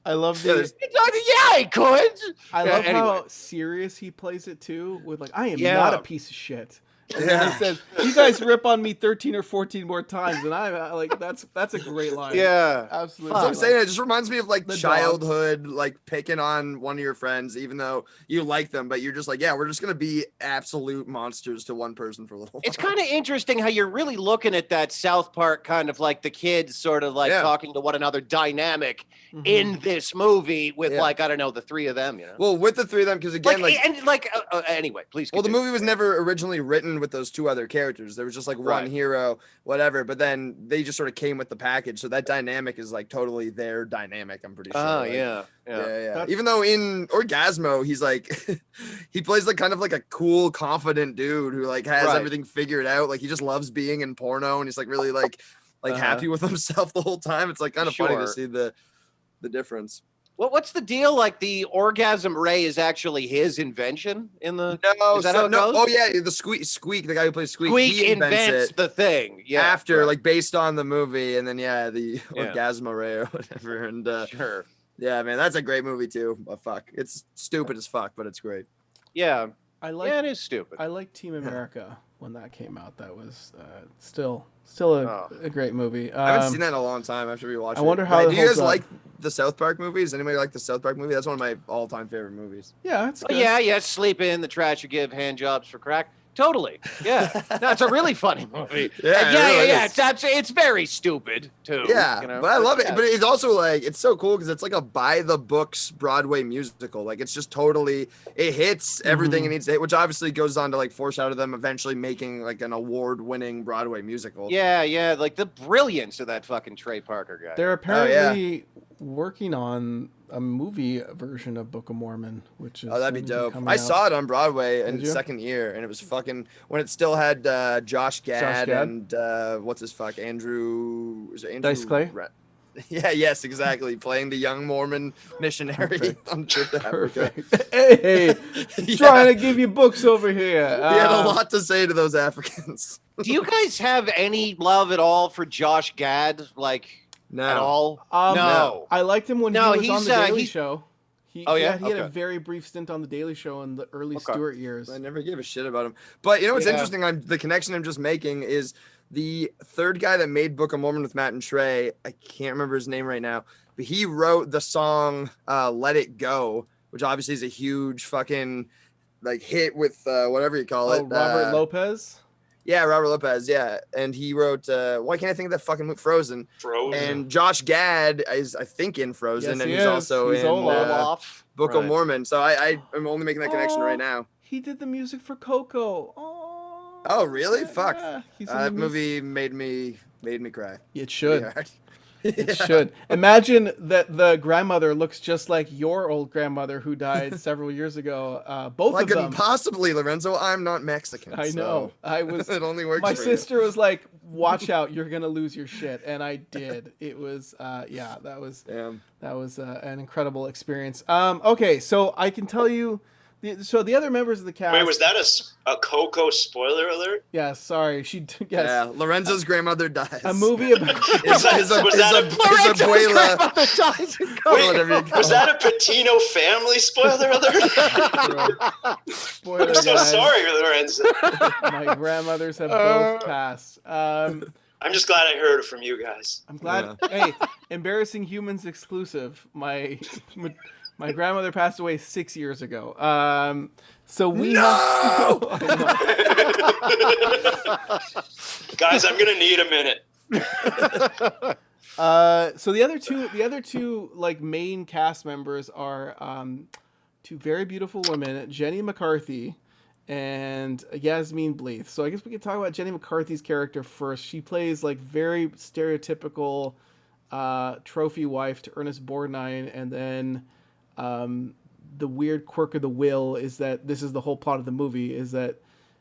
I love I could. I love how serious he plays it too. With like, I am not a piece of shit. And then he says, "You guys rip on me 13 or 14 more times," and I like that's a great line. Yeah, absolutely. That's what I'm saying. It just reminds me of like The childhood, like picking on one of your friends, even though you like them, but you're just like, yeah, we're just gonna be absolute monsters to one person for a little while. It's kind of interesting how you're really looking at that South Park kind of like the kids sort of like talking to one another dynamic in this movie with like, I don't know, the three of them, you know? Well, with the three of them, because again, anyway, please well, the continue. movie was never originally written with those two other characters. There was just like one hero, whatever, but then they just sort of came with the package. So that dynamic is like totally their dynamic, I'm pretty sure. Oh, like, yeah. Even though in Orgasmo, he's like, he plays like kind of like a cool, confident dude who like has everything figured out. Like he just loves being in porno and he's like really like happy with himself the whole time. It's like kind of funny to see the difference. What's the deal? Like the orgasm ray is actually his invention in the. No, is that how it goes? Oh yeah, the Squeak, the guy who plays Squeak. He invents the thing. Yeah. After like based on the movie, and then the Orgasmo ray or whatever, and sure. Yeah, man, that's a great movie too. But fuck, it's stupid as fuck, but it's great. Yeah, it is stupid. I like Team America when that came out. That was still a great movie. I haven't seen that in a long time. After we watched it. I wonder how. Do you guys like the South Park movies? Anybody like the South Park movie? That's one of my all-time favorite movies. Yeah, it's good. Yeah. Sleep in, the trash you give, hand jobs for crack. Totally. Yeah. No, it's a really funny movie. Yeah. It's very stupid too. Yeah, you know? but I love it. But it's also like it's so cool because it's like a by the books Broadway musical. Like it's just totally it hits everything it needs to hit, which obviously goes on to like foreshadow them eventually making like an award-winning Broadway musical. Yeah. Like the brilliance of that fucking Trey Parker guy. They're apparently working on a movie version of Book of Mormon, which is that'd be dope. I saw it on Broadway in second year, and it was fucking when it still had Josh Gad and what's his fuck Andrew Dice Clay. Yes, exactly. Playing the young Mormon missionary on trip to Africa. Hey, trying to give you books over here. He had a lot to say to those Africans. Do you guys have any love at all for Josh Gad? Like. No. At all? No. I liked him when he was on the Daily Show. He had a very brief stint on the Daily Show in the early Stewart years. I never gave a shit about him. But you know what's interesting? The connection I'm just making is the third guy that made Book of Mormon with Matt and Trey. I can't remember his name right now, but he wrote the song "Let It Go," which obviously is a huge fucking like hit with whatever you call it. Robert Lopez. Yeah, Robert Lopez. Yeah, and he wrote. Why can't I think of that fucking movie? Frozen. And Josh Gad is, I think, in Frozen, and he's also in Book of Mormon. So I'm only making that connection right now. He did the music for Coco. Oh, really? Fuck. Yeah, that movie made me cry. It should. It should. Imagine that the grandmother looks just like your old grandmother who died several years ago. Both of them. I couldn't possibly, Lorenzo. I'm not Mexican. I know. I was. It only works. My for sister you. was like, "Watch out, you're gonna lose your shit," and I did. It was, that was an incredible experience. Okay, so I can tell you. So the other members of the cast. Wait, was that a Coco spoiler alert? Yeah, sorry. Yes. Yeah, Lorenzo's grandmother dies. A movie about his abuela dies. Was that a Patino family spoiler alert? Spoiler, I'm so guys. sorry, Lorenzo. My grandmothers have both passed. I'm just glad I heard it from you guys. I'm glad. Yeah. Hey, Embarrassing Humans exclusive. My grandmother passed away 6 years ago. So we have... Guys, I'm gonna need a minute. So the other two like main cast members are two very beautiful women, Jenny McCarthy and Yasmin Bleeth. So I guess we could talk about Jenny McCarthy's character first. She plays like very stereotypical trophy wife to Ernest Borgnine, and then the weird quirk of the will is that this is the whole plot of the movie, is that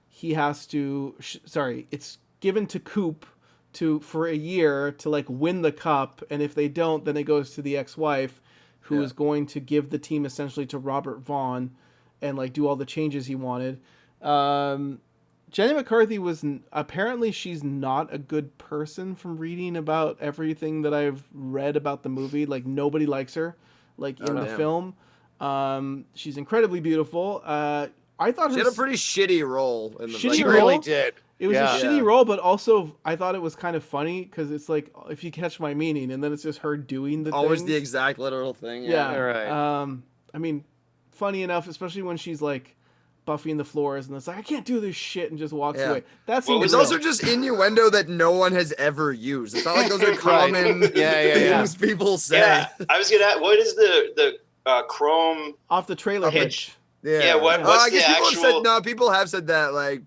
he has to it's given to Coop for a year to like win the cup, and if they don't, then it goes to the ex-wife who is going to give the team essentially to Robert Vaughn and like do all the changes he wanted. Jenny McCarthy apparently she's not a good person from reading about everything that I've read about the movie. Like nobody likes her. Like in the film, she's incredibly beautiful. I thought she had a pretty shitty role in the. Shitty She role? really did. It was a shitty role, but also I thought it was kind of funny because it's like, if you catch my meaning, and then it's just her doing the always things. the exact literal thing. Yeah. All right. I mean, funny enough, especially when she's like buffing the floors and it's like, I can't do this shit, and just walks away. That's it's also just innuendo that no one has ever used. It's not like those are common things people say. Yeah, I was gonna ask, what is the chrome off the trailer hitch? Yeah, what's I guess the people actual... have said, no, people have said that, like,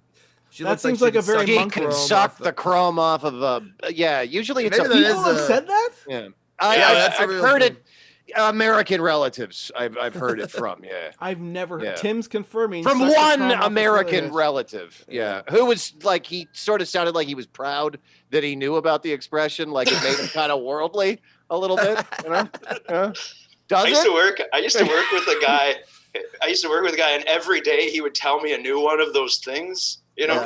that seems like a very He can suck the chrome off of a... Yeah, usually it's people have said that? Yeah. I've heard it. American relatives, I've heard it from. Yeah, I've never heard. Tim's confirming from one American relative. Yeah, who was like, he sort of sounded like he was proud that he knew about the expression, like it made him kind of worldly a little bit. You know, I used to work with a guy. And every day he would tell me a new one of those things. You know,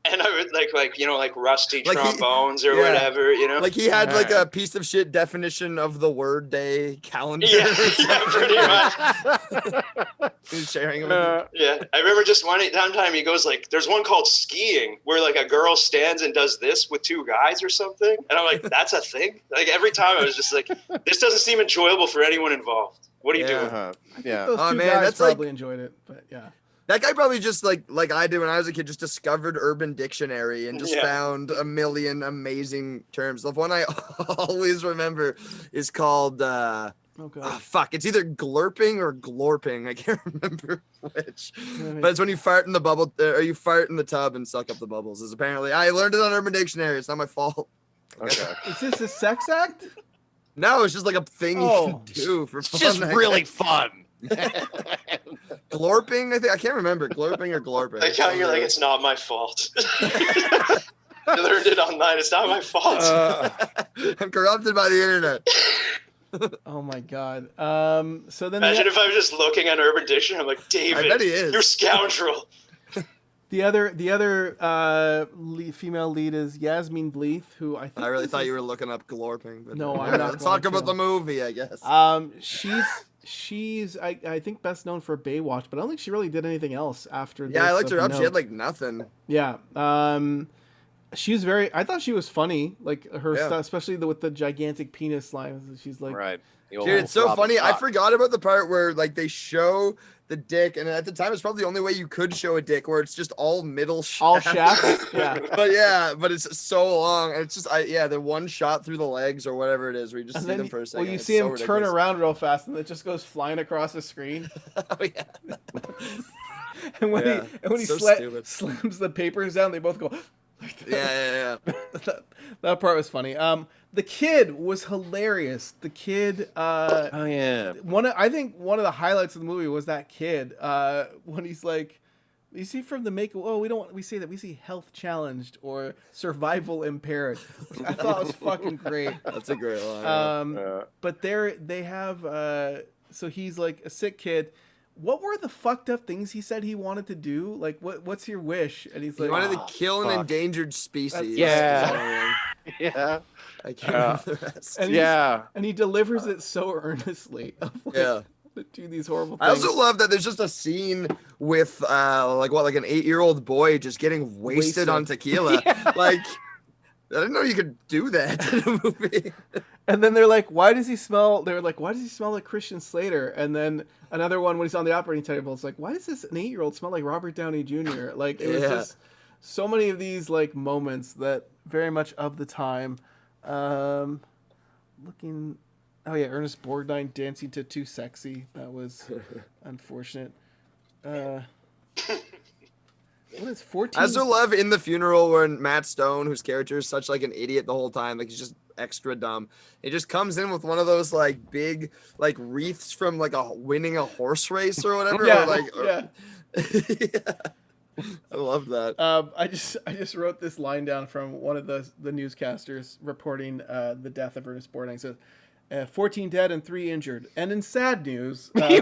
and I would like rusty trombones or whatever. You know, like he had like a piece of shit definition of the word day calendar. Yeah, pretty much. He's sharing them. Yeah, I remember just one time he goes like, "There's one called skiing where like a girl stands and does this with two guys or something," and I'm like, "That's a thing." Like every time I was just like, "This doesn't seem enjoyable for anyone involved. What are you doing?" Yeah, those two guys probably enjoyed it, but yeah. That guy probably just like I did when I was a kid, just discovered Urban Dictionary and just found a million amazing terms. The one I always remember is called it's either glurping or glorping. I can't remember which. But it's when you fart in the bubble or you fart in the tub and suck up the bubbles. Is apparently I learned it on Urban Dictionary. It's not my fault. Okay. Is this a sex act? No, it's just like a thing you can do for fun. It's just really fun. Glorping, I can't remember. Glorping or glorping. Like how you're like, it's not my fault. I learned it online. It's not my fault. I'm corrupted by the internet. Oh my god. So then imagine if I was just looking at Urban Dictionary. I'm like, David, I bet he is. You're scoundrel. The other female lead is Yasmin Bleeth, who I think I really thought you were looking up glorping. But no, I'm not. Let's talk about the movie, I guess. She's I think best known for Baywatch, but I don't think she really did anything else after. Yeah, I looked her up. She had like nothing. Yeah. She's I thought she was funny, like her stuff, especially with the gigantic penis line. She's like, right. Dude, it's so funny. I forgot about the part where like they show the dick, and at the time it's probably the only way you could show a dick, where it's just all middle shaft. All shaft. Yeah. but it's so long, and it's just the one shot through the legs or whatever it is, where you just see them for a second. Well, you see him turn around real fast, and it just goes flying across the screen. Oh yeah. and when he slams the papers down, they both go. Yeah. That part was funny. The kid was hilarious. The kid. I think one of the highlights of the movie was that kid. When he's like, you see from the make. Oh, we say that we see health challenged or survival impaired, which I thought was fucking great. That's a great line. But they have. So he's like a sick kid. What were the fucked up things he said he wanted to do? Like, what's your wish? And he's like, he wanted to kill an endangered species. Yeah. I can't remember the rest. And he delivers it so earnestly. To do these horrible things. I also love that there's just a scene with like an 8-year-old boy just getting wasted on tequila. Like, I didn't know you could do that in a movie. And then they're like, why does he smell like Christian Slater? And then another one when he's on the operating table, it's like, why does this an 8-year-old smell like Robert Downey Jr.? Like, it was just so many of these like moments that very much of the time. Ernest Borgnine dancing to Too Sexy. That was unfortunate. What is 14? I also love in the funeral when Matt Stone, whose character is such like an idiot the whole time, like he's just extra dumb. He just comes in with one of those like big like wreaths from like winning a horse race or whatever. I love that. I just wrote this line down from one of the newscasters reporting the death of Ernest Borgnine. So 14 dead and 3 injured. And in sad news, right.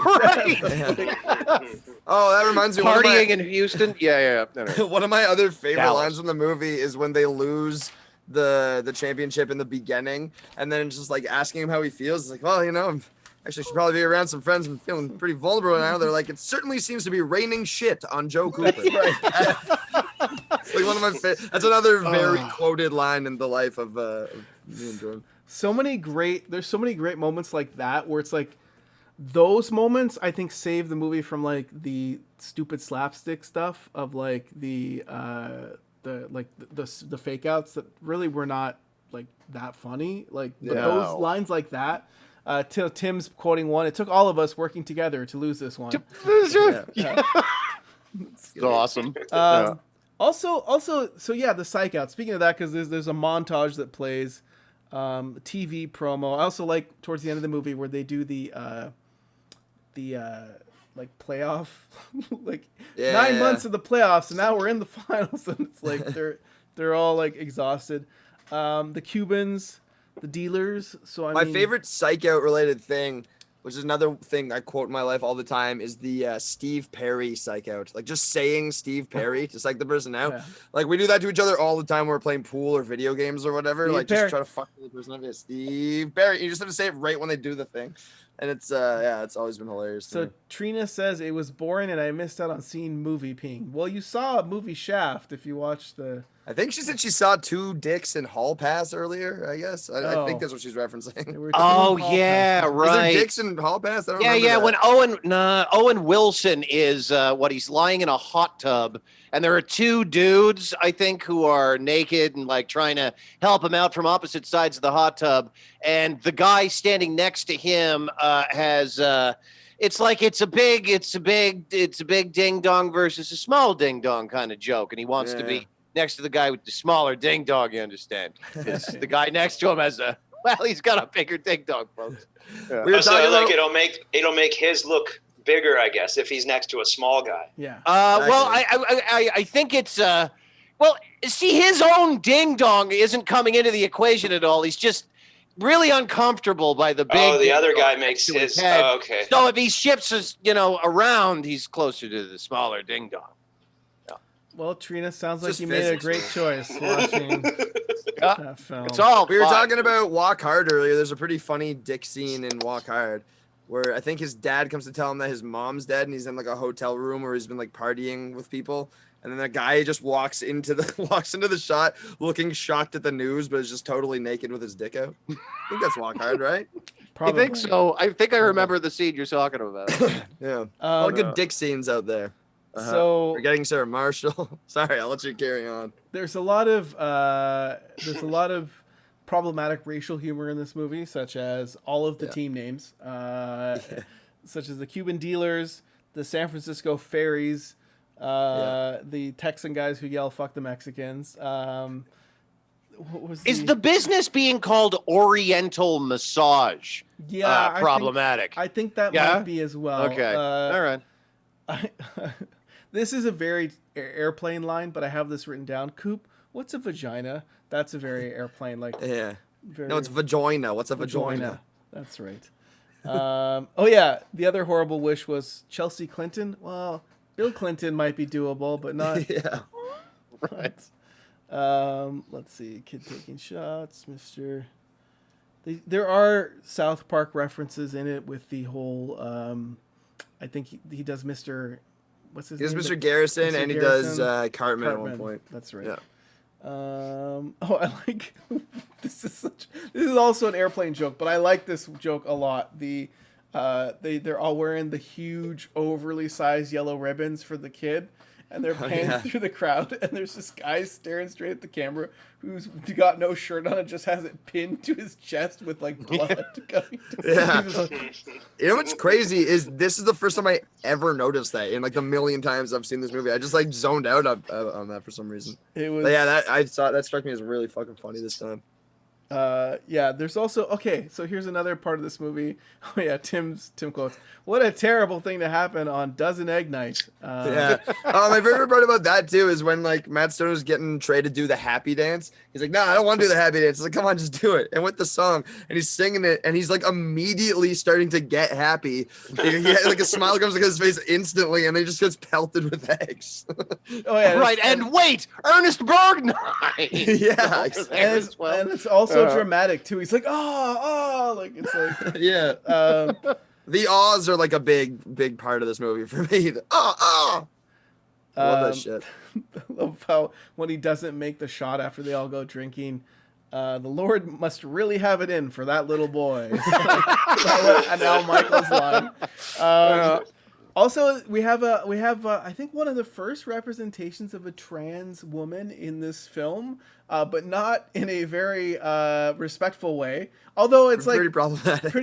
Oh, that reminds me. Partying in Houston. Yeah. No. One of my other favorite lines from the movie is when they lose the championship in the beginning, and then it's just like asking him how he feels. It's like, well, Actually, should probably be around some friends and feeling pretty vulnerable now. They're like, it certainly seems to be raining shit on Joe Cooper. That's right. It's like one of my favorite. That's another very quoted line in the life of me and Jordan. There's so many great moments like that where it's like those moments I think save the movie from like the stupid slapstick stuff of like the fake outs that really were not like that funny. Like but those lines like that. Tim's quoting one. It took all of us working together to lose this one. It's awesome. Also, so yeah, the psych out. Speaking of that, because there's a montage that plays, TV promo. I also like towards the end of the movie where they do the like playoff, like 9 months of the playoffs, and now we're in the finals, and it's like they're all like exhausted. The Cubans. The dealers. So my favorite psych out related thing, which is another thing I quote in my life all the time, is the Steve Perry psych out. Like just saying Steve Perry to psych the person out. Yeah. Like we do that to each other all the time when we're playing pool or video games or whatever. Steve Perry. Just try to fuck the person up. Yeah, Steve Perry. You just have to say it right when they do the thing. And it's it's always been hilarious. So Trina says it was boring and I missed out on seeing movie peeing. Well, you saw a movie Shaft if you watched the. I think she said she saw 2 dicks in Hall Pass earlier, I guess. I think that's what she's referencing. Oh, yeah, right. Is there dicks in Hall Pass? I don't remember that. When Owen Wilson is, he's lying in a hot tub, and there are 2 dudes, I think, who are naked and, like, trying to help him out from opposite sides of the hot tub, and the guy standing next to him has... it's like it's a big ding dong versus a small ding dong kind of joke, and he wants to be next to the guy with the smaller ding dong, you understand? The guy next to him has he's got a bigger ding dong, folks. Yeah. It'll make his look bigger, I guess, if he's next to a small guy. Yeah. Exactly. Well, I think it's see, his own ding dong isn't coming into the equation at all. He's just really uncomfortable by the big. Oh, the other guy makes his. Oh, okay. So if he shifts his, around, he's closer to the smaller ding dong. Well, Trina, sounds like you made a great choice watching that film. It's all. We were talking about Walk Hard earlier. There's a pretty funny dick scene in Walk Hard where I think his dad comes to tell him that his mom's dead and he's in like a hotel room where he's been like partying with people. And then the guy just walks into the shot looking shocked at the news, but is just totally naked with his dick out. I think that's Walk Hard, right? Probably. I think so. I think I remember the scene you're talking about. Yeah. All good dick scenes out there. So forgetting Sarah Marshall. Sorry, I'll let you carry on. There's a lot of problematic racial humor in this movie, such as all of the team names, such as the Cuban dealers, the San Francisco Ferries, the Texan guys who yell "fuck the Mexicans." Is the business being called Oriental Massage? Yeah, problematic. I think that might be as well. Okay, all right. This is a very airplane line, but I have this written down. Coop, what's a vagina? That's a very airplane like. Yeah. No, it's vagina. What's a vagina? That's right. The other horrible wish was Chelsea Clinton. Well, Bill Clinton might be doable, but not. Yeah. Right. Let's see. Kid taking shots, Mr. There are South Park references in it with the whole. I think he does Mr. What's his name? He does Mr. Garrison, and he does Cartman at one point. That's right. Yeah. I like this is also an airplane joke, but I like this joke a lot. They're all wearing the huge overly sized yellow ribbons for the kid, and they're panning through the crowd, and there's this guy staring straight at the camera who's got no shirt on and just has it pinned to his chest with like blood coming You know what's crazy is this is the first time I ever noticed that in like the million times I've seen this movie. I just like zoned out on that for some reason. It was that struck me as really fucking funny this time. There's also so here's another part of this movie. Oh yeah, Tim quotes, "What a terrible thing to happen on Dozen Egg Night." My favorite part about that too is when like Matt Stone was getting Trey to do the happy dance. He's like, "No, I don't want to do the happy dance." He's like, "Come on, just do it." And with the song, and he's singing it, and he's like immediately starting to get happy. He like a smile comes to his face instantly, and he just gets pelted with eggs. Right. And wait, Ernest Borgnine. Yeah, and it's also so dramatic too. He's like, oh, like it's like yeah. The ahs are like a big part of this movie for me. I love that shit. I love how when he doesn't make the shot after they all go drinking, the Lord must really have it in for that little boy. And Al Michaels line. Also, we have I think one of the first representations of a trans woman in this film, but not in a very respectful way. Although it's like pretty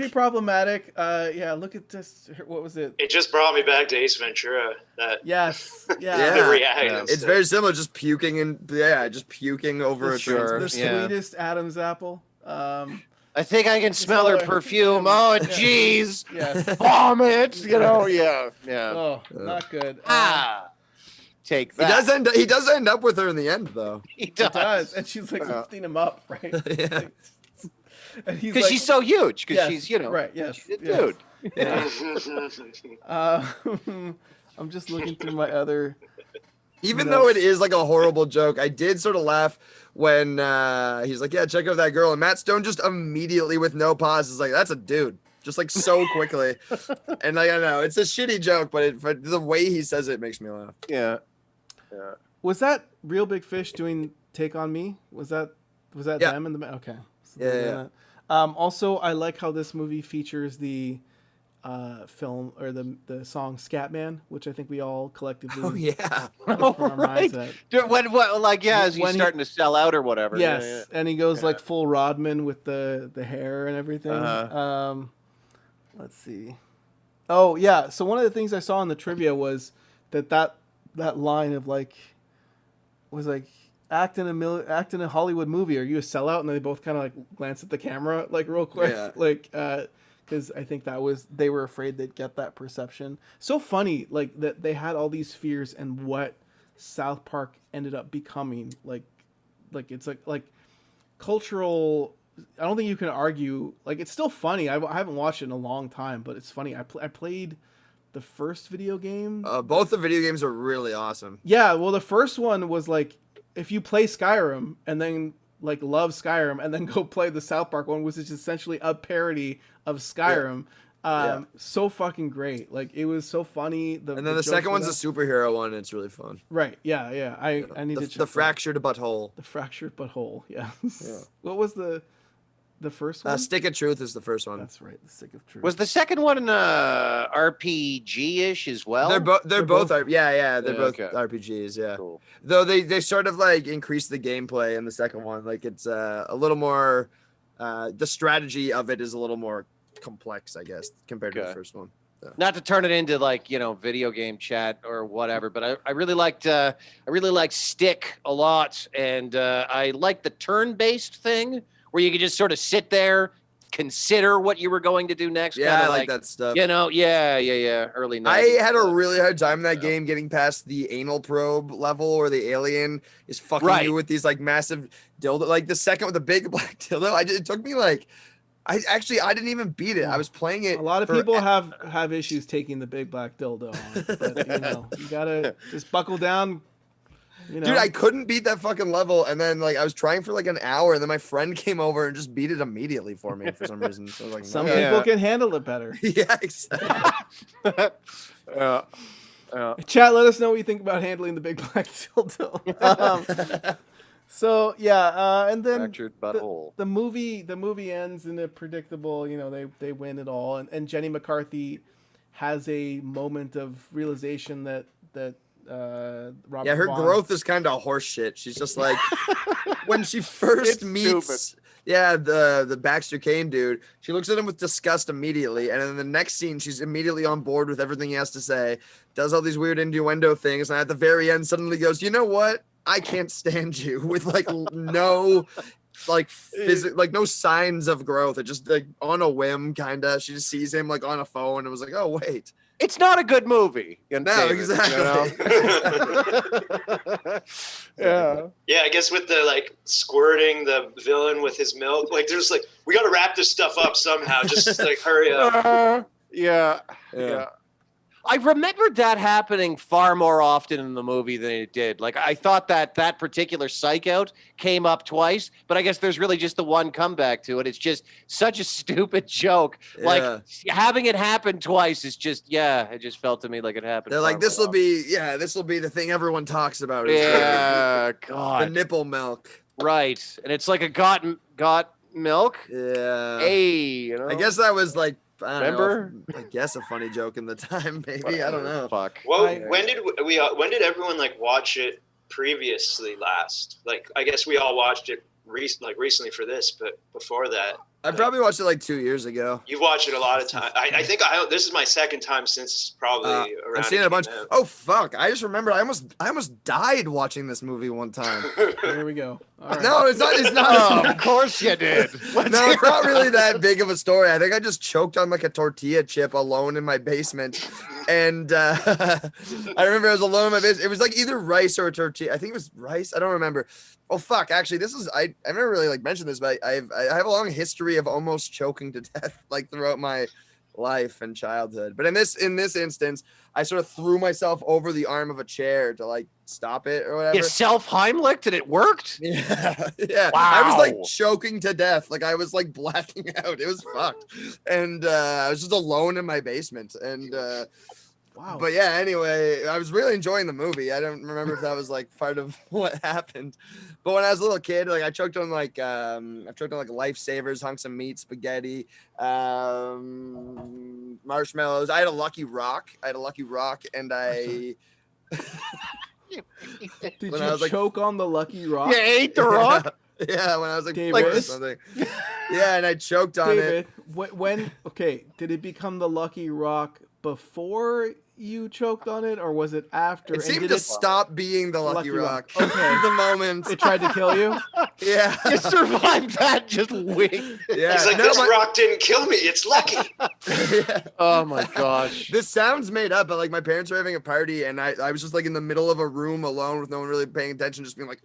problematic. Yeah, look at this. What was it? It just brought me back to Ace Ventura. Yes. The reaction. It's very similar, just puking over a trans. The sweetest Adam's apple. I think I can smell her perfume. Oh, jeez. Yes. Vomit. Yeah. Oh, not good. Take that. He does end up with her in the end, though. He does. And she's like lifting him up, right? Yeah. Because like, she's so huge. Because she's, right. Yes. She's a dude. Yeah. I'm just looking through my other. Even though it is like a horrible joke, I did sort of laugh when he's like, yeah, check out that girl. And Matt Stone just immediately, with no pause, is like, that's a dude. Just like so quickly. And like, I know it's a shitty joke, but the way he says it makes me laugh. Yeah. Was that Real Big Fish doing Take on Me? Was that them in the okay? So yeah. Also, I like how this movie features the film or the song Scatman, which I think we all collectively as he's starting to sell out or whatever. Yes, and he goes like full Rodman with the hair and everything. Let's see. Oh yeah, so one of the things I saw in the trivia was that line of like was like act in a Hollywood movie. Are you a sellout? And then they both kind of like glance at the camera like real quick, like because I think they were afraid they'd get that perception. So funny, like that they had all these fears and what South Park ended up becoming. Like it's like cultural. I don't think you can argue. Like it's still funny. I haven't watched it in a long time, but it's funny. I played the first video game. Both the video games are really awesome. Yeah, well, the first one was like if you play Skyrim and then like love Skyrim and then go play the South Park one, which is essentially a parody of Skyrim. So fucking great. Like it was so funny. And then the second one's a superhero one. And it's really fun. Right. Yeah. I need to check the fractured butthole. The fractured butthole. Yeah. What was the first one? Stick of Truth is the first one. That's right. The Stick of Truth. Was the second one RPG-ish as well? They're both they're both RPGs. Yeah. Cool. Though they sort of like increase the gameplay in the second one. Like it's a little more. The strategy of it is a little more complex, I guess, compared to the first one. Yeah. Not to turn it into like video game chat or whatever, but I really liked Stick a lot, and I liked the turn-based thing where you could just sort of sit there, consider what you were going to do next. Yeah, I like that stuff. Early 90s. I had a really hard time in that game getting past the anal probe level where the alien is fucking you with these like massive dildo. Like the second with the big black dildo, it took me like. I didn't even beat it. I was playing it. A lot of people have issues taking the big black dildo on, but you gotta just buckle down. Dude, I couldn't beat that fucking level, and then like I was trying for like an hour, and then my friend came over and just beat it immediately for me for some reason. So I was like, some people can handle it better. Yeah, exactly. Chat, let us know what you think about handling the big black dildo. So yeah, and then the movie ends in a predictable, they win it all, and Jenny McCarthy has a moment of realization that Robert her Vaughn, growth is kind of horseshit. She's just like when she first meets the Baxter Kane dude, she looks at him with disgust immediately, and in the next scene she's immediately on board with everything he has to say, does all these weird innuendo things, and at the very end suddenly goes, you know what? I can't stand you, with like no like no signs of growth. It just like on a whim kind of. She just sees him like on a phone and was like, "Oh wait, it's not a good movie." No, exactly. Yeah, I guess with the like squirting the villain with his milk, like there's like we got to wrap this stuff up somehow. Just like hurry up. Yeah. I remembered that happening far more often in the movie than it did. Like, I thought that particular psych out came up twice, but I guess there's really just the one comeback to it. It's just such a stupid joke. Yeah. Like, having it happen twice is just, it just felt to me like it happened. They're like, this will be the thing everyone talks about. Yeah, God. The nipple milk. Right. And it's like a got milk. Yeah. Hey, I guess that was like, remember? I guess a funny joke in the time, maybe. I don't know. Fuck. Well, when did everyone like watch it previously last? Like, I guess we all watched it recently for this, but before that, I probably watched it like 2 years ago. You've watched it a lot of times. I think this is my second time since probably around. I've seen it a bunch. Oh fuck! I just remembered. I almost died watching this movie one time. There we go. All right. No, it's not. It's not. Oh, of course you did. No, it's not really that big of a story. I think I just choked on like a tortilla chip alone in my basement, and I remember I was alone in my basement. It was like either rice or a tortilla. I think it was rice. I don't remember. Oh fuck! Actually, I've never really like mentioned this, but I have a long history of almost choking to death like throughout my life and childhood. But in this instance, I sort of threw myself over the arm of a chair to like stop it or whatever. You self-Heimlicked and it worked? Yeah. Yeah. Wow. I was like choking to death. Like I was like blacking out. It was fucked. And I was just alone in my basement. And wow. But yeah, anyway, I was really enjoying the movie. I don't remember if that was like part of what happened. But when I was a little kid, like I choked on like lifesavers, hunks of meat, spaghetti, marshmallows. I had a Lucky Rock. And I Did you choke on the Lucky Rock? You ate the rock? Yeah, when I was like David? 4 or something. Yeah, and I choked on David, it. Did it become the Lucky Rock before you choked on it, or was it after? It seemed to stop being the Lucky Rock. Okay. The moment it tried to kill you. Yeah, you survived that. Just wing. Yeah, he's like, this rock didn't kill me. It's lucky. Yeah. Oh my gosh. This sounds made up, but like my parents were having a party, and I was just like in the middle of a room alone with no one really paying attention, just being like,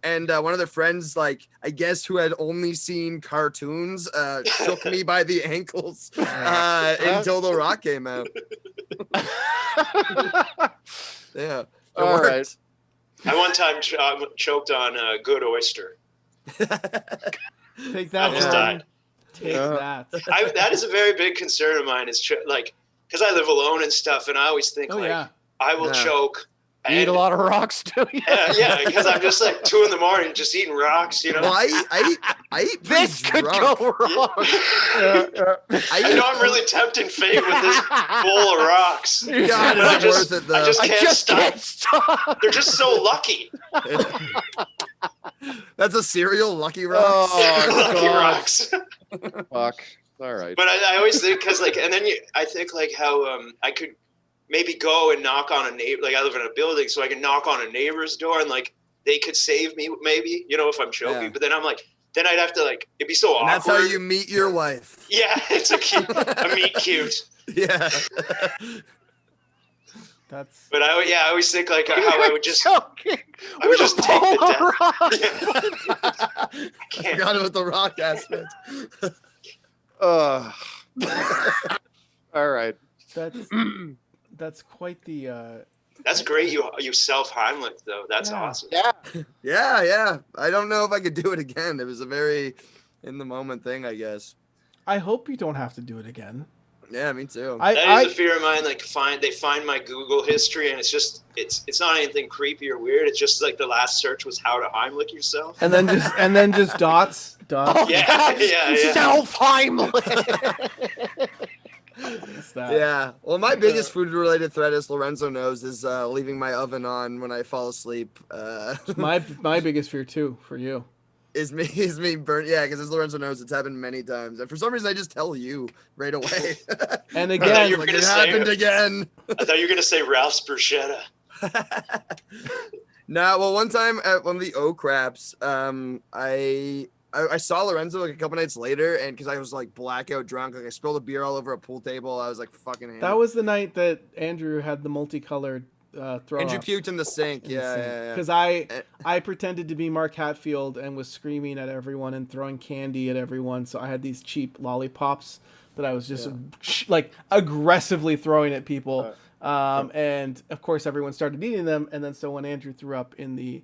and one of their friends, like I guess who had only seen cartoons, shook me by the ankles until the rock came out. Yeah. All right. I one time choked on a good oyster. Take that. Almost died. Take that. That is a very big concern of mine. Is like because I live alone and stuff, and I always think I will choke. You eat a lot of rocks too. Yeah, because I'm just like 2 a.m. just eating rocks, you know. Well, I eat this could go wrong. I know I'm really tempting fate with this bowl of rocks. God, it's worth it though. I just can't stop. They're just so lucky. That's a cereal, Lucky Rocks. Oh, Lucky Rocks. Fuck. All right. But I always think because like, and then I think like how I could maybe go and knock on a neighbor. Like I live in a building, so I can knock on a neighbor's door and like they could save me, maybe, you know, if I'm choking. Yeah. But then I'm like, then I'd have to like, it'd be so awkward. That's how you meet your wife. Yeah, it's a meet cute. Yeah. That's. But I always think like how I would just, I would just take the death. I forgot about the rock aspect. All right. That's quite the. That's great. You self-Heimlich though. That's awesome. Yeah. I don't know if I could do it again. It was a very in the moment thing, I guess. I hope you don't have to do it again. Yeah, me too. That is a fear of mine. Like they find my Google history, and it's not anything creepy or weird. It's just like the last search was how to Heimlich yourself. And then just dots. Oh, yeah. Self-Heimlich. Yeah. Well, my biggest food-related threat, as Lorenzo knows, is leaving my oven on when I fall asleep. My biggest fear too for you is me burnt. Yeah, because as Lorenzo knows, it's happened many times, and for some reason, I just tell you right away. And again, like, it happened again. I thought you were gonna say Ralph's bruschetta. No, well, one time at one of the O Craps, I saw Lorenzo like a couple nights later, and because I was like blackout drunk, like I spilled a beer all over a pool table. I was like fucking hammered. That was the night that Andrew had the multicolored throw And you up puked in the sink. Yeah. Because I pretended to be Mark Hatfield and was screaming at everyone and throwing candy at everyone. So I had these cheap lollipops that I was just like aggressively throwing at people. And of course everyone started eating them. And then so when Andrew threw up in the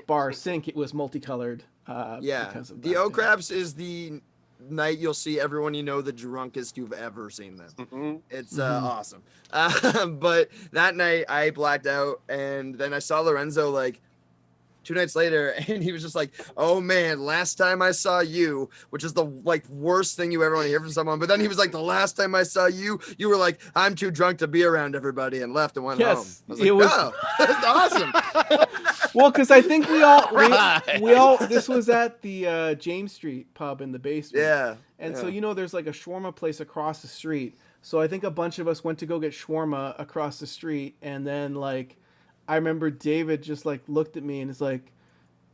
bar sink, it was multicolored. Because of the that. O-Craps is the night you'll see everyone you know the drunkest you've ever seen them. It's awesome. But that night I blacked out, and then I saw Lorenzo like 2 nights later, and he was just like, "Oh man, last time I saw you," which is the like worst thing you ever want to hear from someone. But then he was like, "The last time I saw you, you were like, I'm too drunk to be around everybody," and left and went home. I was like, "Oh, that's awesome." Well, because I think we all this was at the James Street pub in the basement. Yeah. And so there's like a shawarma place across the street. So I think a bunch of us went to go get shawarma across the street, and then like I remember David just like looked at me and is like,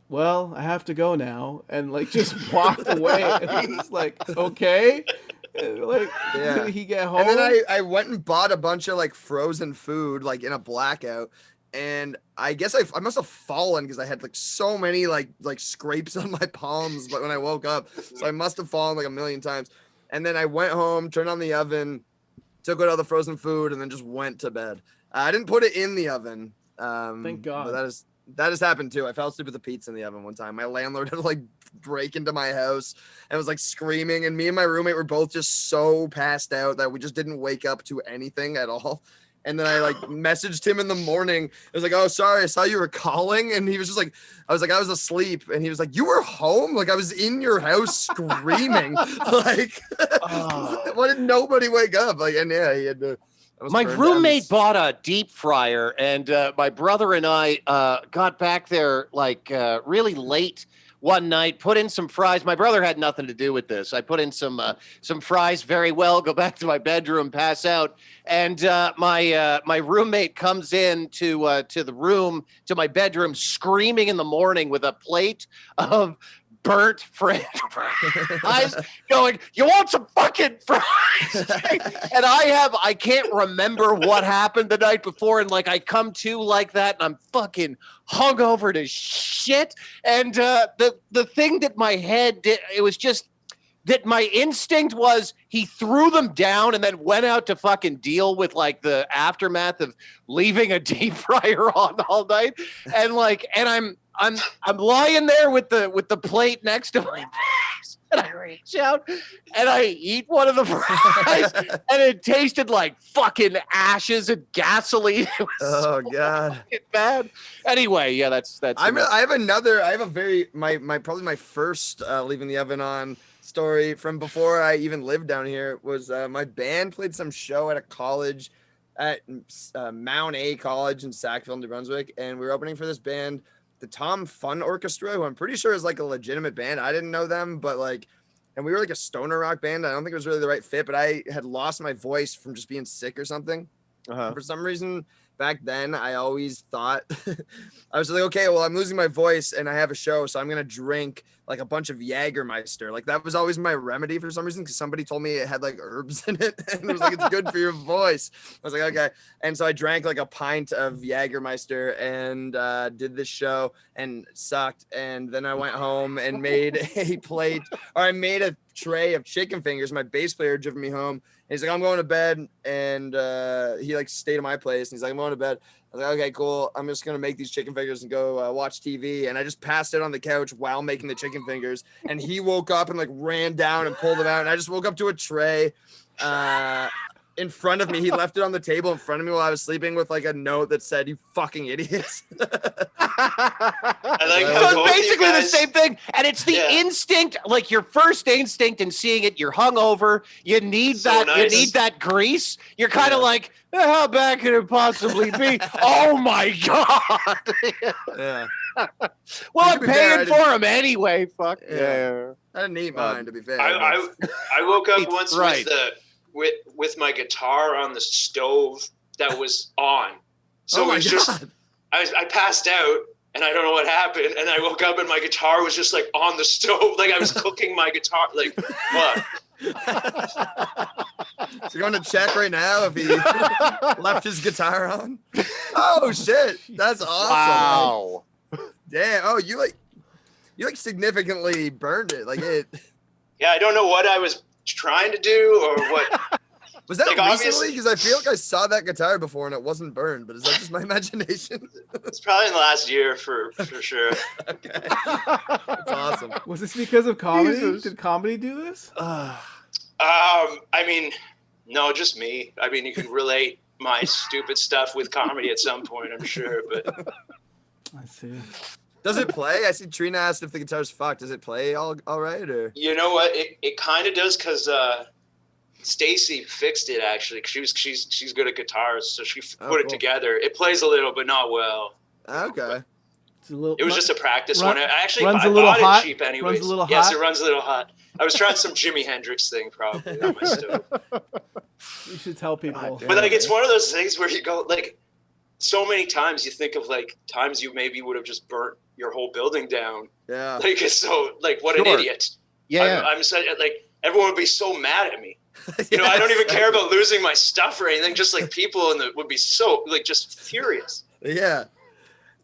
"Well, I have to go now," and like just walked away. And I was like, "Okay." And, like, did he get home? And then I went and bought a bunch of like frozen food, like in a blackout. And I guess I must have fallen because I had like so many like scrapes on my palms when I woke up. So I must have fallen like a million times. And then I went home, turned on the oven, took out all the frozen food, and then just went to bed. I didn't put it in the oven. Thank God. But that has happened too. I fell asleep with the pizza in the oven one time. My landlord had to like break into my house and was like screaming, and me and my roommate were both just so passed out that we just didn't wake up to anything at all. And then I like messaged him in the morning. I was like, "Oh, sorry, I saw you were calling." And he was just like, I was like, "I was asleep." And he was like, "You were home?" Like I was in your house screaming. Like, why did nobody wake up? Like, and yeah, he had to. My roommate bought a deep fryer, and my brother and I got back there like really late one night, put in some fries. My brother had nothing to do with this. I put in some fries very well, go back to my bedroom, pass out. And my roommate comes in to my bedroom screaming in the morning with a plate of burnt French fries, going, "You want some fucking fries?" And I can't remember what happened the night before, and like I come to like that, and I'm fucking hungover to shit. And the thing that my head did, it was just that my instinct was he threw them down and then went out to fucking deal with like the aftermath of leaving a deep fryer on all night. And like, and I'm lying there with the plate next to my face, and I reach out and I eat one of the fries, and it tasted like fucking ashes and gasoline. It was so God, bad. Anyway, yeah, that's. I have a very probably my first leaving the oven on story from before I even lived down here was my band played some show at a college at Mount A College in Sackville, New Brunswick, and we were opening for this band, the Tom Fun Orchestra, who I'm pretty sure is like a legitimate band. I didn't know them, but like, and we were like a stoner rock band. I don't think it was really the right fit, but I had lost my voice from just being sick or something. For some reason, back then, I always thought, I was like, okay, well, I'm losing my voice and I have a show, so I'm going to drink like a bunch of Jägermeister. Like that was always my remedy for some reason, because somebody told me it had like herbs in it and it was like, it's good for your voice. I was like, okay. And so I drank like a pint of Jägermeister and did this show and sucked. And then I went home and made I made a tray of chicken fingers. My bass player had driven me home. And he's like, "I'm going to bed." And he like stayed at my place. And he's like, "I'm going to bed." I was like, "Okay, cool. I'm just going to make these chicken fingers and go watch TV." And I just passed out on the couch while making the chicken fingers. And he woke up and like ran down and pulled them out. And I just woke up to a tray in front of me. He left it on the table in front of me while I was sleeping with like a note that said, "You fucking idiots." I like So how it's basically the same thing. And it's the instinct, like your first instinct in seeing it, you're hungover, you need you need that grease. You're kind of like, how bad could it possibly be? Oh my God. Yeah. Well, I'm paying for them anyway. Fuck. Yeah. I didn't eat mine, to be fair. I woke up once with my guitar on the stove that was on. So it was just, I passed out and I don't know what happened. And I woke up and my guitar was just like on the stove. Like I was cooking my guitar. Like, what? Is he going to check right now if he left his guitar on? Oh shit, that's awesome! Wow. Damn. Oh, you significantly burned it. Like it. Yeah, I don't know what I was trying to do or what. Was that Like, recently? obviously- Because I feel like I saw that guitar before and it wasn't burned. But is that just my imagination? It's probably in the last year for sure. Okay, that's awesome. Was this because of comedy? Jesus. Did comedy do this? I mean, no, just me. I mean, you can relate my stupid stuff with comedy at some point, I'm sure. But I see. Does it play? I see Trina asked if the guitar's fucked. Does it play all right or? you know what? It kind of does because Stacy fixed it actually. She's good at guitars, so she put it cool. together. It plays a little, but not well. Okay. It's a little. It was just a practice one. I actually runs I a little bought hot? it cheap anyways. Runs a little yes, hot? it runs a little hot. I was trying some Jimi Hendrix thing probably on my stove. You should tell people. God But like it's one of those things where you go like so many times you think of like times you maybe would have just burnt your whole building down. Yeah. Like it's so like what an Sure. idiot. Yeah. I'm so, like everyone would be so mad at me. You know, I don't even care about losing my stuff or anything. Just like people would be so like just furious. Yeah.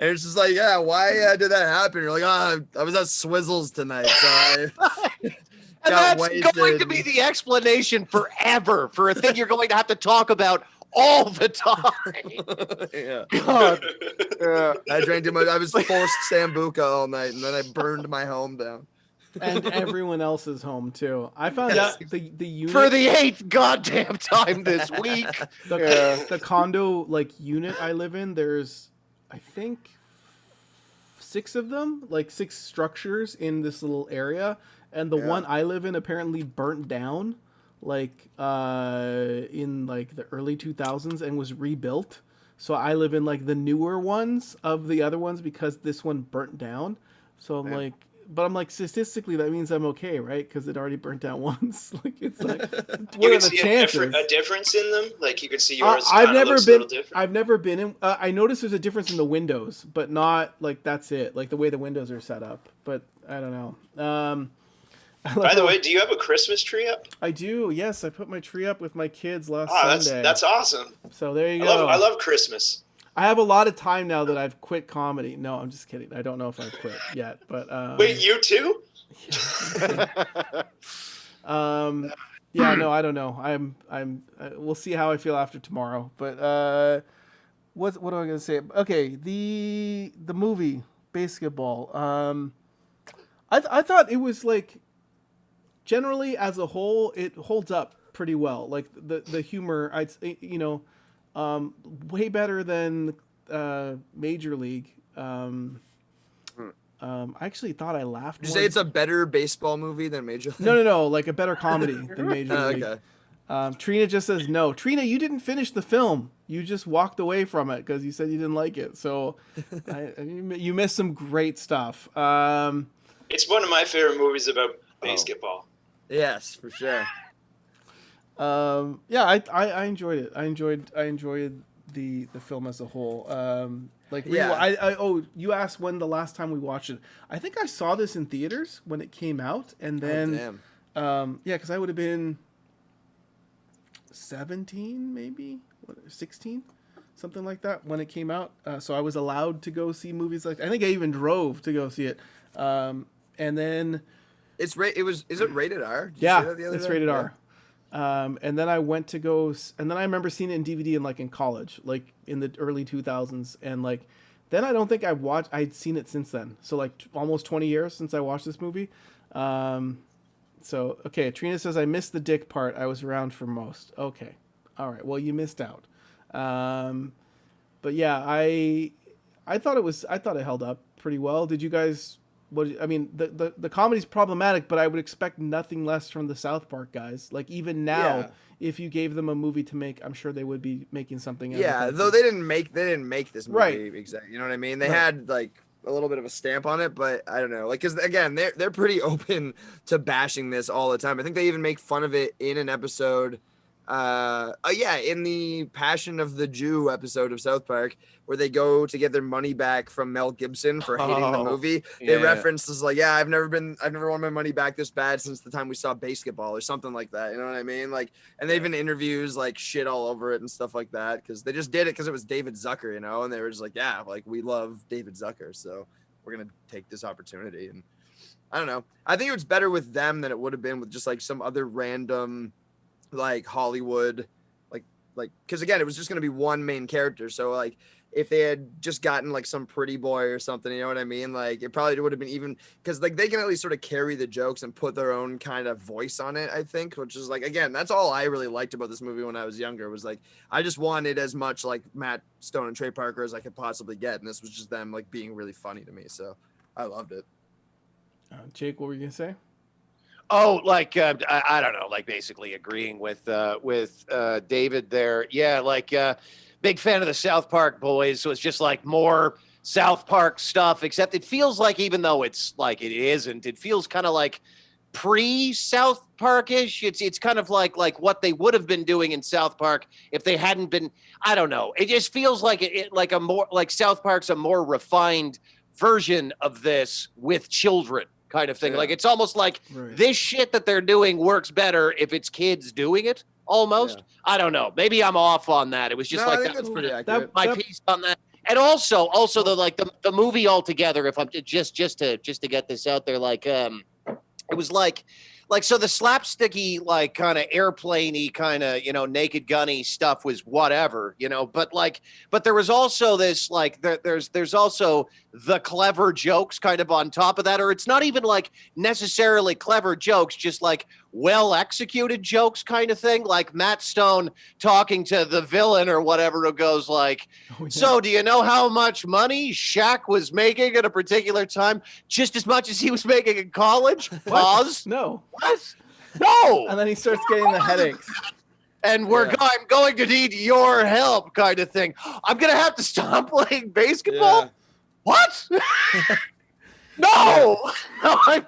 And it's just like, yeah, why did that happen? You're like, oh, I was at Swizzles tonight, so I And got that's wasted. going to be the explanation forever for a thing you're going to have to talk about all the time. Yeah. God. Yeah. I drank too much. I was forced Sambuca all night, and then I burned my home down. And everyone else's home too. I found Yes. out the unit For the 8th goddamn time this week. the condo like unit I live in. There's I think 6 of them, like 6 structures in this little area, and the one I live in apparently burnt down like in like the early 2000s and was rebuilt. So I live in like the newer ones of the other ones because this one burnt down. So I'm like, but I'm like, statistically that means I'm okay, right? Because it already burnt down once. Like it's like, what You are can the see chances? a difference in them. Like you can see yours. I've kinda never looks a been. little different. I've never been in. I noticed there's a difference in the windows, but not like that's it. Like the way the windows are set up. But I don't know. By the way, do you have a Christmas tree up? I do. Yes, I put my tree up with my kids last Oh, Sunday. that's awesome. So there you go. I love Christmas. I have a lot of time now that I've quit comedy. No, I'm just kidding. I don't know if I've quit yet, but Wait, you too? yeah, no, I don't know. We'll see how I feel after tomorrow. But what am I gonna say? Okay, the movie Baseketball. I thought it was like generally as a whole it holds up pretty well. Like the humor, I'd say, way better than Major League. I actually thought I laughed. Did you more. say it's a better baseball movie than Major League? No, like a better comedy than Major League. Okay. Trina just says no. Trina, you didn't finish the film. You just walked away from it because you said you didn't like it. So you missed some great stuff. It's one of my favorite movies about basketball. Yes, for sure. Yeah, I enjoyed it. I enjoyed the film as a whole. You asked when the last time we watched it. I think I saw this in theaters when it came out, and then because I would have been 17, maybe 16, something like that when it came out. So I was allowed to go see movies like. I think I even drove to go see it. And then Is it rated R? Did you yeah, say that the other it's day? rated Yeah. R. And then I went to go, and then I remember seeing it in DVD in college, like in the early 2000s, and like then I don't think I'd seen it since then. So like almost 20 years since I watched this movie. So okay, Trina says I missed the dick part. I was around for most. Okay, all right. Well, you missed out. But yeah, I thought it held up pretty well. Did you guys? The comedy's problematic, but I would expect nothing less from the South Park guys. Like even now, if you gave them a movie to make, I'm sure they would be making something. Yeah, though they didn't make this movie Right. exactly. You know what I mean? They had like a little bit of a stamp on it, but I don't know. Like, because again, they're pretty open to bashing this all the time. I think they even make fun of it in an episode Yeah, in the Passion of the Jew episode of South Park, where they go to get their money back from Mel Gibson for hating the movie, they reference this like, yeah, I've never won my money back this bad since the time we saw Baseketball or something like that. You know what I mean? Like, and they've been interviews like shit all over it and stuff like that because they just did it because it was David Zucker, you know, and they were just like, yeah, like we love David Zucker, so we're gonna take this opportunity. And I don't know, I think it was better with them than it would have been with just like some other random like Hollywood, like because again, it was just going to be one main character. So like if they had just gotten like some pretty boy or something, you know what I mean? Like it probably would have been even because like they can at least sort of carry the jokes and put their own kind of voice on it, I think, which is like, again, that's all I really liked about this movie when I was younger was like, I just wanted as much like Matt Stone and Trey Parker as I could possibly get. And this was just them like being really funny to me. So I loved it. Jake, what were you going to say? Oh, like I don't know, like basically agreeing with David there. Yeah, like big fan of the South Park boys. So it's just like more South Park stuff. Except it feels like, even though it's like it isn't, it feels kind of like pre-South Park-ish. It's kind of like what they would have been doing in South Park if they hadn't been. I don't know. It just feels like it like a more like South Park's a more refined version of this with children. Kind of thing. Yeah. Like it's almost like this shit that they're doing works better if it's kids doing it almost. Yeah. I don't know. Maybe I'm off on that. It was just like that's pretty accurate. My piece on that. And also the movie altogether, if I'm just to get this out there, like it was like so the slapsticky, like kind of airplane-y kind of, you know, Naked Gunny stuff was whatever, you know, but there was also this like there's also the clever jokes kind of on top of that, or it's not even like necessarily clever jokes, just like well executed jokes kind of thing, like Matt Stone talking to the villain or whatever, who goes like, so do you know how much money Shaq was making at a particular time? Just as much as he was making in college? Pause. No. What? No. And then he starts getting the headaches. And I'm going to need your help kind of thing. I'm going to have to stop playing basketball? Yeah. What? No. I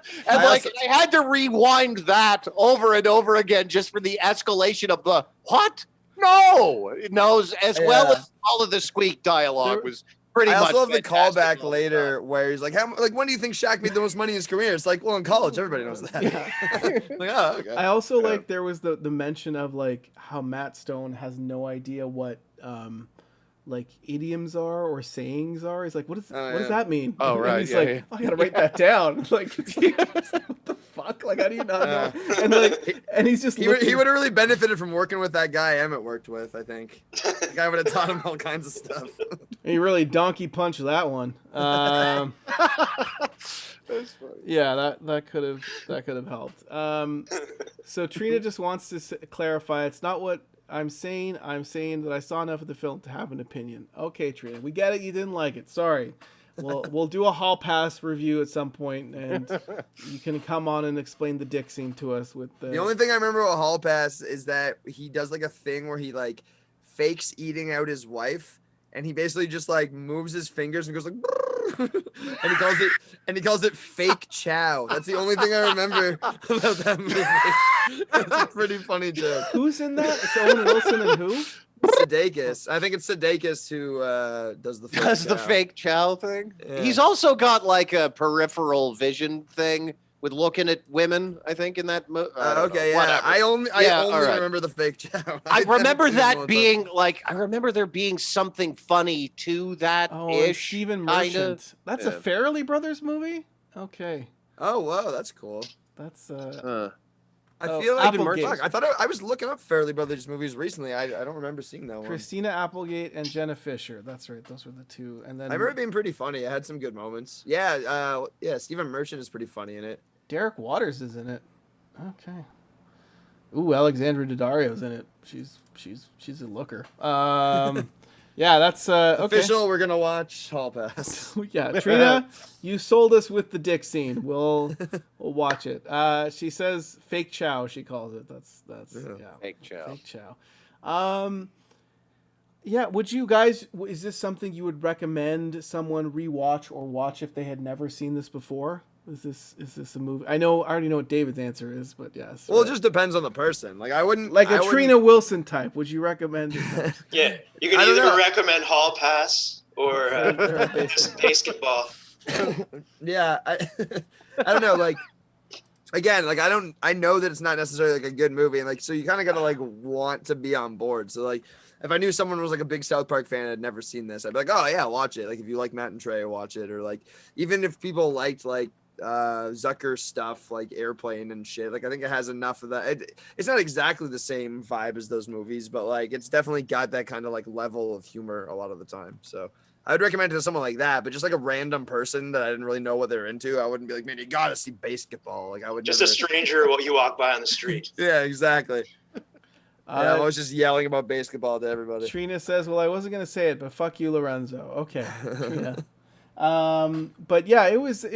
had to rewind that over and over again just for the escalation of the what? No. It knows as well as all of the squeak dialogue was pretty much. I also love the callback later where he's like, when do you think Shaq made the most money in his career? It's like, well, in college, everybody knows that. Yeah. Like, oh, okay. I also like there was the mention of like how Matt Stone has no idea what like idioms are or sayings are. He's like, what does that mean? Oh, right. And he's like, I gotta write that down. Like, what the fuck? Like, how do you not know? And like, and he's just he would have really benefited from working with that guy Emmett worked with. I think the guy would have taught him all kinds of stuff. He really donkey punched that one. Yeah, that could have helped. So Trina just wants to clarify. It's not what I'm saying that I saw enough of the film to have an opinion. Okay, Trina, we get it. You didn't like it. Sorry. We'll do a hall pass review at some point, and you can come on and explain the dick scene to us. With the only thing I remember about hall pass is that he does like a thing where he like fakes eating out his wife, and he basically just like moves his fingers and goes like, and he calls it fake chow. That's the only thing I remember about that movie. It's a pretty funny joke. Who's in that? It's Owen Wilson and who? Sudeikis. I think it's Sudeikis who does the fake chow thing. Yeah. He's also got like a peripheral vision thing with looking at women, I think, in that movie. Okay, yeah. Whatever. I only remember the fake chow. I remember that being like, I remember there being something funny to that. Oh, Stephen Merchant. That's a Farrelly Brothers movie? Okay. Oh, whoa, that's cool. That's I feel like I thought I was looking up Farrelly Brothers movies recently. I don't remember seeing that one. Christina Applegate and Jenna Fisher. That's right. Those were the two. And then I remember it being pretty funny. I had some good moments. Yeah, Stephen Merchant is pretty funny in it. Derek Waters is in it. Okay. Ooh, Alexandra Daddario's in it. She's a looker. Yeah, that's okay. Official. We're gonna watch Hall Pass. Yeah, Trina, you sold us with the dick scene. We'll watch it. She says fake chow. She calls it. That's fake chow. Fake chow. Yeah. Would you guys? Is this something you would recommend someone rewatch or watch if they had never seen this before? Is this a movie? I already know what David's answer is, but yes. Well, it just depends on the person. Like I wouldn't like a Trina Wilson type. Would you recommend it? Yeah, you can either recommend Hall Pass or Baseketball. Yeah, I don't know. Like again, like I know that it's not necessarily like a good movie, and like so you kind of gotta like want to be on board. So like if I knew someone was like a big South Park fan and had never seen this, I'd be like, oh yeah, watch it. Like if you like Matt and Trey, watch it. Or like even if people liked like Zucker stuff like Airplane and shit, like I think it has enough of that. It's not exactly the same vibe as those movies, but like it's definitely got that kind of like level of humor a lot of the time. So I would recommend it to someone like that, but just like a random person that I didn't really know what they're into, I wouldn't be like, man, you gotta see Baseketball. Like I would just never... a stranger what you walk by on the street. Yeah, exactly. Yeah, I was just yelling about Baseketball to everybody. Trina says, well, I wasn't gonna say it, but fuck you, Lorenzo. Okay. Trina. But yeah, it was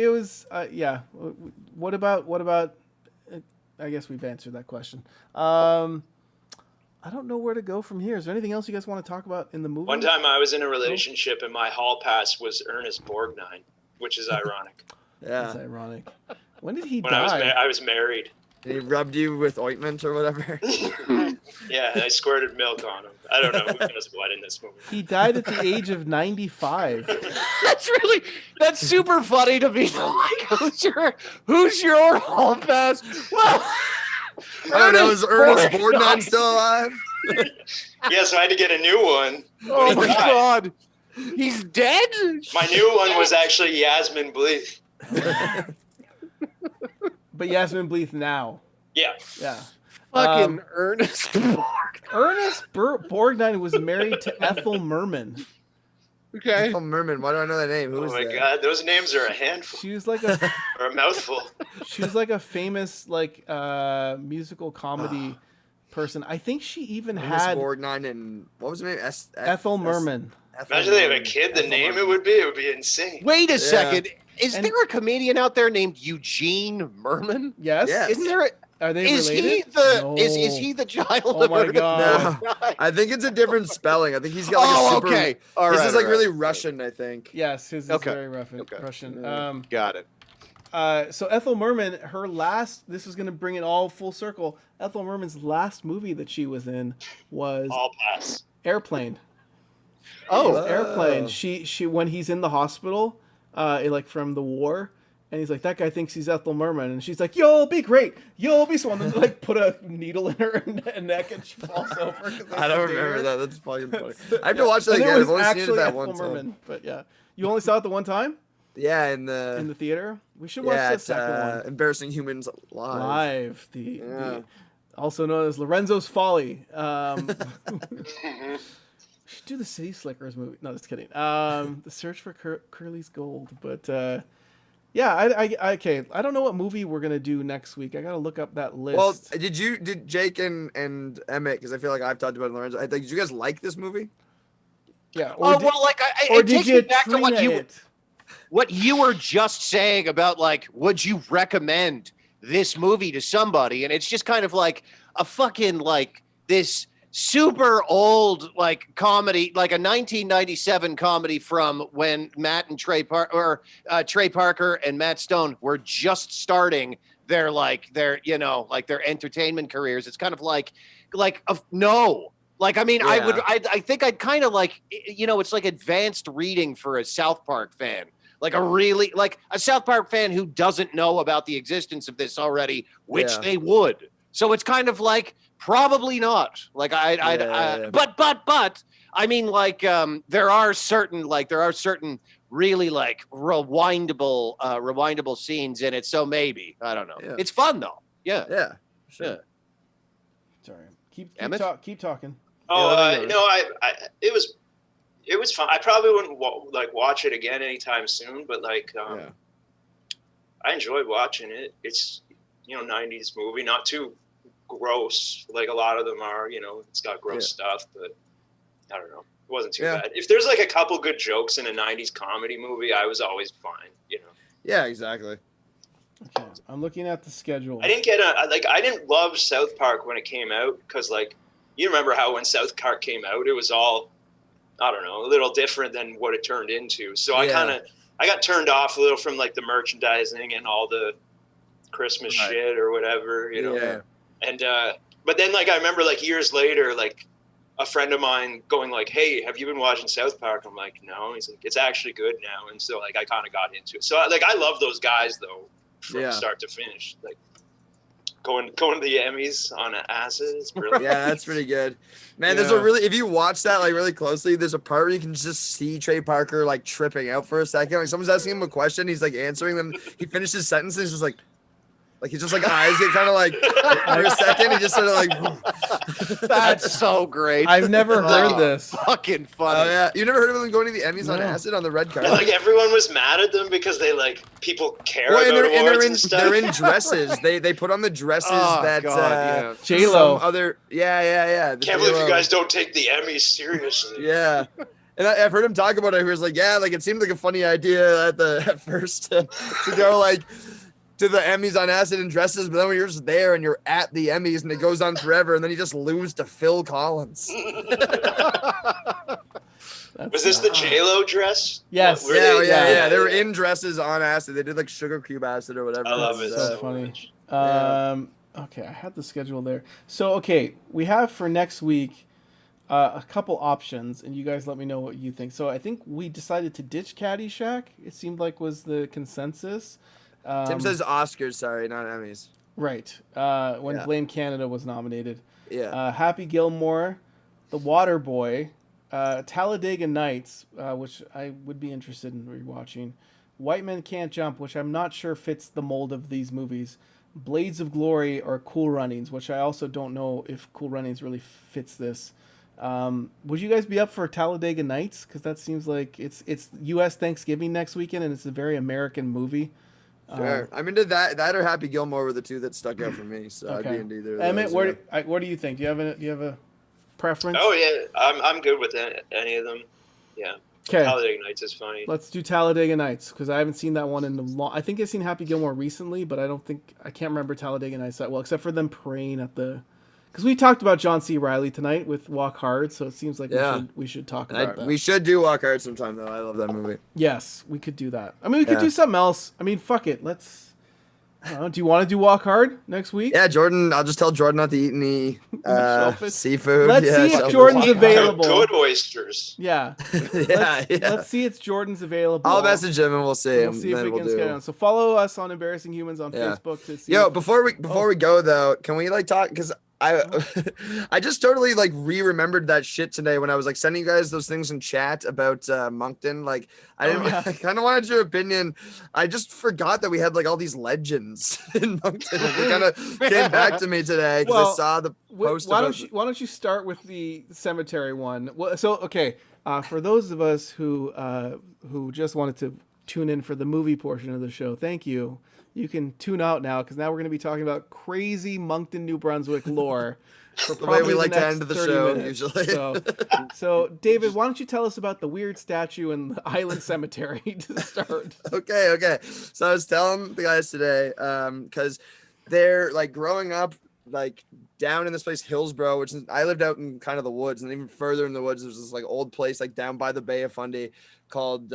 yeah. What about I guess we've answered that question. I don't know where to go from here. Is there anything else you guys want to talk about in the movie? One time I was in a relationship and my Hall Pass was Ernest Borgnine, which is ironic. Yeah. That's ironic. When did he die? I was married. And he rubbed you with ointment or whatever? Yeah, and I squirted milk on him. I don't know who knows what in this movie. He died at the age of 95. That's super funny to me. Like, who's your Hall Pass? Well, I don't know. Is Ernest Borgnine still alive? Yeah, so I had to get a new one. Oh my God. He's dead? My new one was actually Yasmin Bleeth. But Yasmin Bleeth now. Yeah. Yeah. Fucking Ernest Borgnine. Ernest Borgnine was married to Ethel Merman. Okay. Ethel Merman. Why do I know that name? Who is that? Oh my God, those names are a handful. She was like a or a mouthful. She was like a famous like musical comedy person. I think she even had Borgnine and what was her name? Ethel Merman. Imagine they have a kid. The name it would be insane. Wait a second. Is there a comedian out there named Eugene Merman? Yes. Isn't there? Are they is related? Is he the child? Oh my God! No. I think it's a different spelling. I think he's got like a super. Okay. All right. This is like really Russian. I think. Yes, his is very Russian. Got it. So Ethel Merman, this is going to bring it all full circle. Ethel Merman's last movie that she was in was Hall Pass. Airplane. Oh, Airplane. She when he's in the hospital, like from the war, and he's like, that guy thinks he's Ethel Merman, and she's like, you'll be great, you'll be someone. And like put a needle in her neck, and she falls over. I don't remember that. That's fucking funny. I have to watch that again. I've only seen it that one time. But yeah, you only saw it the one time. Yeah, in the theater. We should watch the second one. Embarrassing Humans Live. The also known as Lorenzo's Folly. We should do the City Slickers movie. No, just kidding. The Search for Curly's Gold. But yeah, I don't know what movie we're gonna do next week. I gotta look up that list. Well, did Jake and Emmett? Because I feel like I've talked about it, Lorenzo. Did you guys like this movie? Yeah. It takes me back to what you were just saying about like, would you recommend this movie to somebody? And it's just kind of like a fucking like this super old like comedy, like a 1997 comedy from when Matt and Trey Parker and Matt Stone were just starting their entertainment careers. It's kind of I think I'd kind of like, it's like advanced reading for a South Park fan. Like a South Park fan who doesn't know about the existence of this already, which they would. So it's kind of like probably not. Like but I mean, like there are certain really like rewindable scenes in it. So maybe I don't know. Yeah. It's fun though. Yeah. Yeah. Sure. Yeah. Sorry. Keep talking. Oh no, it was fun. I probably wouldn't watch it again anytime soon, but I enjoyed watching it. It's 90s movie, not too gross like a lot of them are. It's got gross stuff, but I don't know. It wasn't too bad. If there's like a couple good jokes in a 90s comedy movie, I was always fine. Yeah, exactly. Okay, I'm looking at the schedule. I didn't love South Park when it came out because you remember how when South Park came out, it was all, I don't know, a little different than what it turned into. So I kind of I got turned off a little from like the merchandising and all the Christmas shit or whatever, you know. Yeah. And but then like I remember like years later, like a friend of mine going like, "Hey, have you been watching South Park?" I'm like, "No." He's like, "It's actually good now." And so like I kind of got into it. So like I love those guys though from start to finish. Like going to the Emmys on acid is brilliant. Yeah, that's pretty good. Man, there's a really, if you watch that like really closely, there's a part where you can just see Trey Parker like tripping out for a second. Like someone's asking him a question, he's like answering them. He finishes sentences, just like he's just like eyes get kind of like for a second. He just sort of like. That's so great. I've never heard this. Fucking funny. Oh yeah, you never heard of them going to the Emmys on acid on the red carpet? And, like everyone was mad at them because they like people care about awards and stuff. They're in dresses. They put on the dresses that J-Lo. other yeah. Can't believe you guys don't take the Emmys seriously. Yeah. And I've heard him talk about it. He was like, yeah, like it seemed like a funny idea at first to go like to the Emmys on acid and dresses, but then when you're just there and you're at the Emmys and it goes on forever, and then you just lose to Phil Collins. Was this the J-Lo dress? Yes. Yeah. They were in dresses on acid. They did like sugar cube acid or whatever. I love it. So funny. Okay, I had the schedule there. So okay, we have for next week a couple options, and you guys let me know what you think. So I think we decided to ditch Caddyshack. It seemed like was the consensus. Tim says Oscars, sorry, not Emmys. Right. When Blame Canada was nominated. Yeah. Happy Gilmore, The Water Boy, Talladega Nights, which I would be interested in rewatching. White Men Can't Jump, which I'm not sure fits the mold of these movies. Blades of Glory or Cool Runnings, which I also don't know if Cool Runnings really fits this. Would you guys be up for Talladega Nights? Because that seems like it's U.S. Thanksgiving next weekend, and it's a very American movie. Sure. I'm into that. That or Happy Gilmore were the two that stuck out for me. So I'd be into either of those. Emmett, what do you think? Do you have a preference? Oh yeah, I'm good with any of them. Yeah. Okay. Talladega Nights is funny. Let's do Talladega Nights because I haven't seen that one in a long. I think I've seen Happy Gilmore recently, but I can't remember Talladega Nights that well, except for them praying at the. Because we talked about John C. Reilly tonight with Walk Hard, so it seems like we should talk about that. We should do Walk Hard sometime, though. I love that movie. Yes, we could do that. I mean, we could do something else. I mean, fuck it. Let's. I don't know, do you want to do Walk Hard next week? Yeah, Jordan. I'll just tell Jordan not to eat any seafood. Let's see if Jordan's available. Good oysters. Yeah. Let's see if Jordan's available. I'll message him and we'll see. We'll see if we can get on. So follow us on Embarrassing Humans on Facebook to see. Before we go though, can we like talk? Because I just totally like remembered that shit today when I was like sending you guys those things in chat about Moncton. Like I kind of wanted your opinion. I just forgot that we had like all these legends in Moncton. It kind of came back to me today because I saw the post. Why don't you start with the cemetery one? Well, so okay, for those of us who just wanted to tune in for the movie portion of the show, thank you. You can tune out now because now we're going to be talking about crazy Moncton, New Brunswick lore. For the way we like to end the show minutes. usually. So, David, why don't you tell us about the weird statue in the Island Cemetery to start? Okay. So I was telling the guys today because they're like growing up like down in this place Hillsborough, which is, I lived out in kind of the woods, and even further in the woods there's this like old place like down by the Bay of Fundy called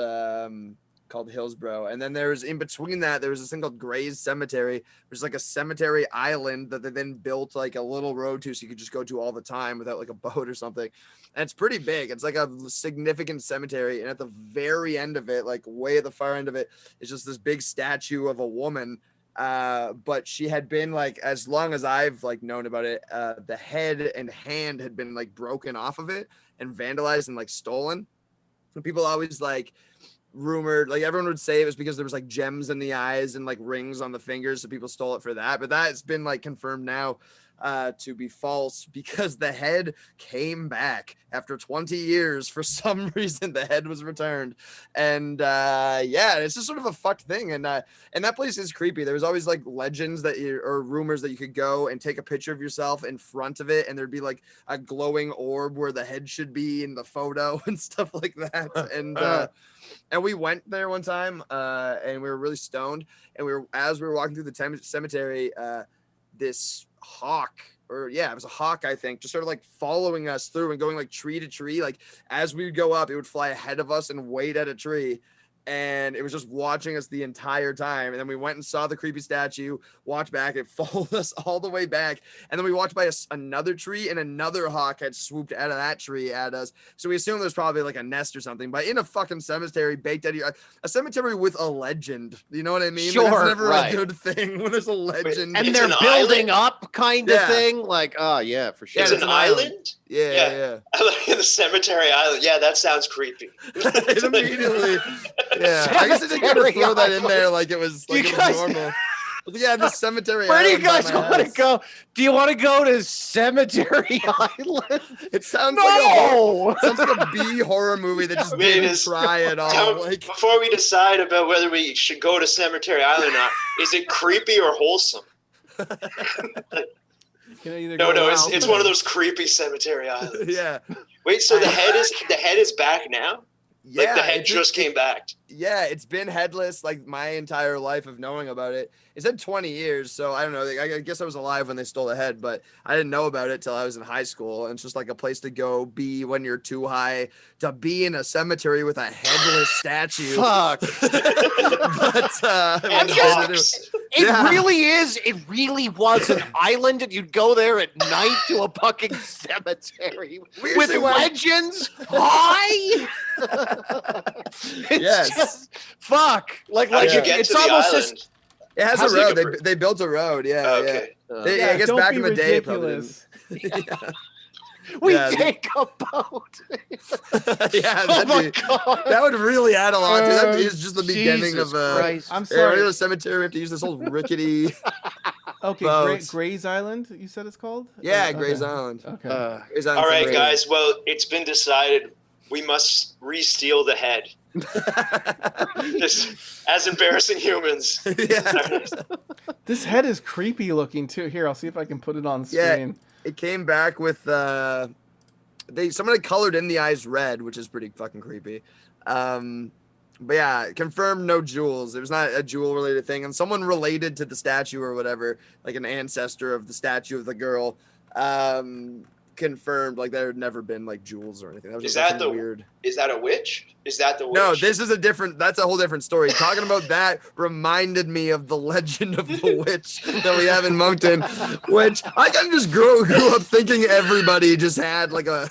Hillsborough. And then there's in between that there was this thing called Gray's Cemetery, which is like a cemetery island that they then built like a little road to so you could just go to all the time without like a boat or something. And it's pretty big. It's like a significant cemetery, and at the very end of it, like way at the far end of it, is just this big statue of a woman. But she had been like, as long as I've like known about it, the head and hand had been like broken off of it and vandalized and like stolen. And people always like rumored, like everyone would say it was because there was like gems in the eyes and like rings on the fingers, so people stole it for that. But that's been like confirmed now to be false, because the head came back after 20 years. For some reason the head was returned, and it's just sort of a fucked thing. And that place is creepy. There was always like legends or rumors that you could go and take a picture of yourself in front of it, and there'd be like a glowing orb where the head should be in the photo and stuff like that. And we went there one time, and we were really stoned. And as we were walking through the cemetery, this hawk, it was a hawk, I think, just started like following us through and going like tree to tree. Like as we would go up, it would fly ahead of us and wait at a tree. and it was just watching us the entire time. And then we went and saw the creepy statue, watched back, it followed us all the way back. And then we walked by another tree, and another hawk had swooped out of that tree at us. So we assumed there's probably like a nest or something, but in a fucking cemetery baked out of your, a cemetery with a legend. You know what I mean? Sure, It's never right. a good thing when there's a legend. And It's they're an building island? up kind of thing. Like, oh yeah, for sure. It's it's an an island. island? Yeah. I like the cemetery island. Yeah, that sounds creepy. It immediately, yeah. I guess I didn't get to throw that in there like it was normal. But yeah, the cemetery. Where do you island by guys my want to house. go? Do you want to go to Cemetery Island? It sounds No! sounds like a B horror movie that just I mean, didn't it's- try at all. Now, Like, before we decide about whether we should go to Cemetery Island or not, is it creepy or wholesome? Can I either No, go it's wild one of those creepy cemetery islands. yeah, Wait, so the head is back now? yeah. Like the head just came back. Yeah, it's been headless like my entire life of knowing about it. It said 20 years, so I don't know. I guess I was alive when they stole the head, but I didn't know about it till I was in high school. And it's just like a place to go be when you're too high to be in a cemetery with a headless statue. Fuck. But And it hawks. It Yeah. really is. It really was an island, and you'd go there at night to a fucking cemetery We with usually went- legends. Hi. It's Yes. just fuck. Like How'd you Yeah. get it's to the almost island? just. It has How's a it road. go- They built a road. Yeah, Okay. They- Yeah, I guess don't back be in the day, it probably ridiculous. didn't. Yeah. We Yeah. take a boat. Yeah, Oh my that'd be, god. that would really add a lot to that. Is just the beginning Jesus of a. Christ. I'm Yeah, we're in sorry. a cemetery. We have to use this old rickety. Okay, boats. Gray's Island. You said it's called? Yeah, Okay. Gray's Island. Okay. Gray's Island All right, cemetery. guys. Well, it's been decided we must re-steal the head. This, as embarrassing humans. Yeah. This head is creepy looking too. Here, I'll see if I can put it on Yeah. screen. It came back with somebody colored in the eyes red, which is pretty fucking creepy. But yeah, confirmed no jewels. It was not a jewel related thing, and someone related to the statue or whatever, like an ancestor of the statue of the girl, confirmed like there had never been like jewels or anything. That was Is just that some the- weird. Is that a witch? Is that the witch? No, this is that's a whole different story. Talking about that reminded me of the legend of the witch that we have in Moncton, which I kind of just grew up thinking everybody just had like a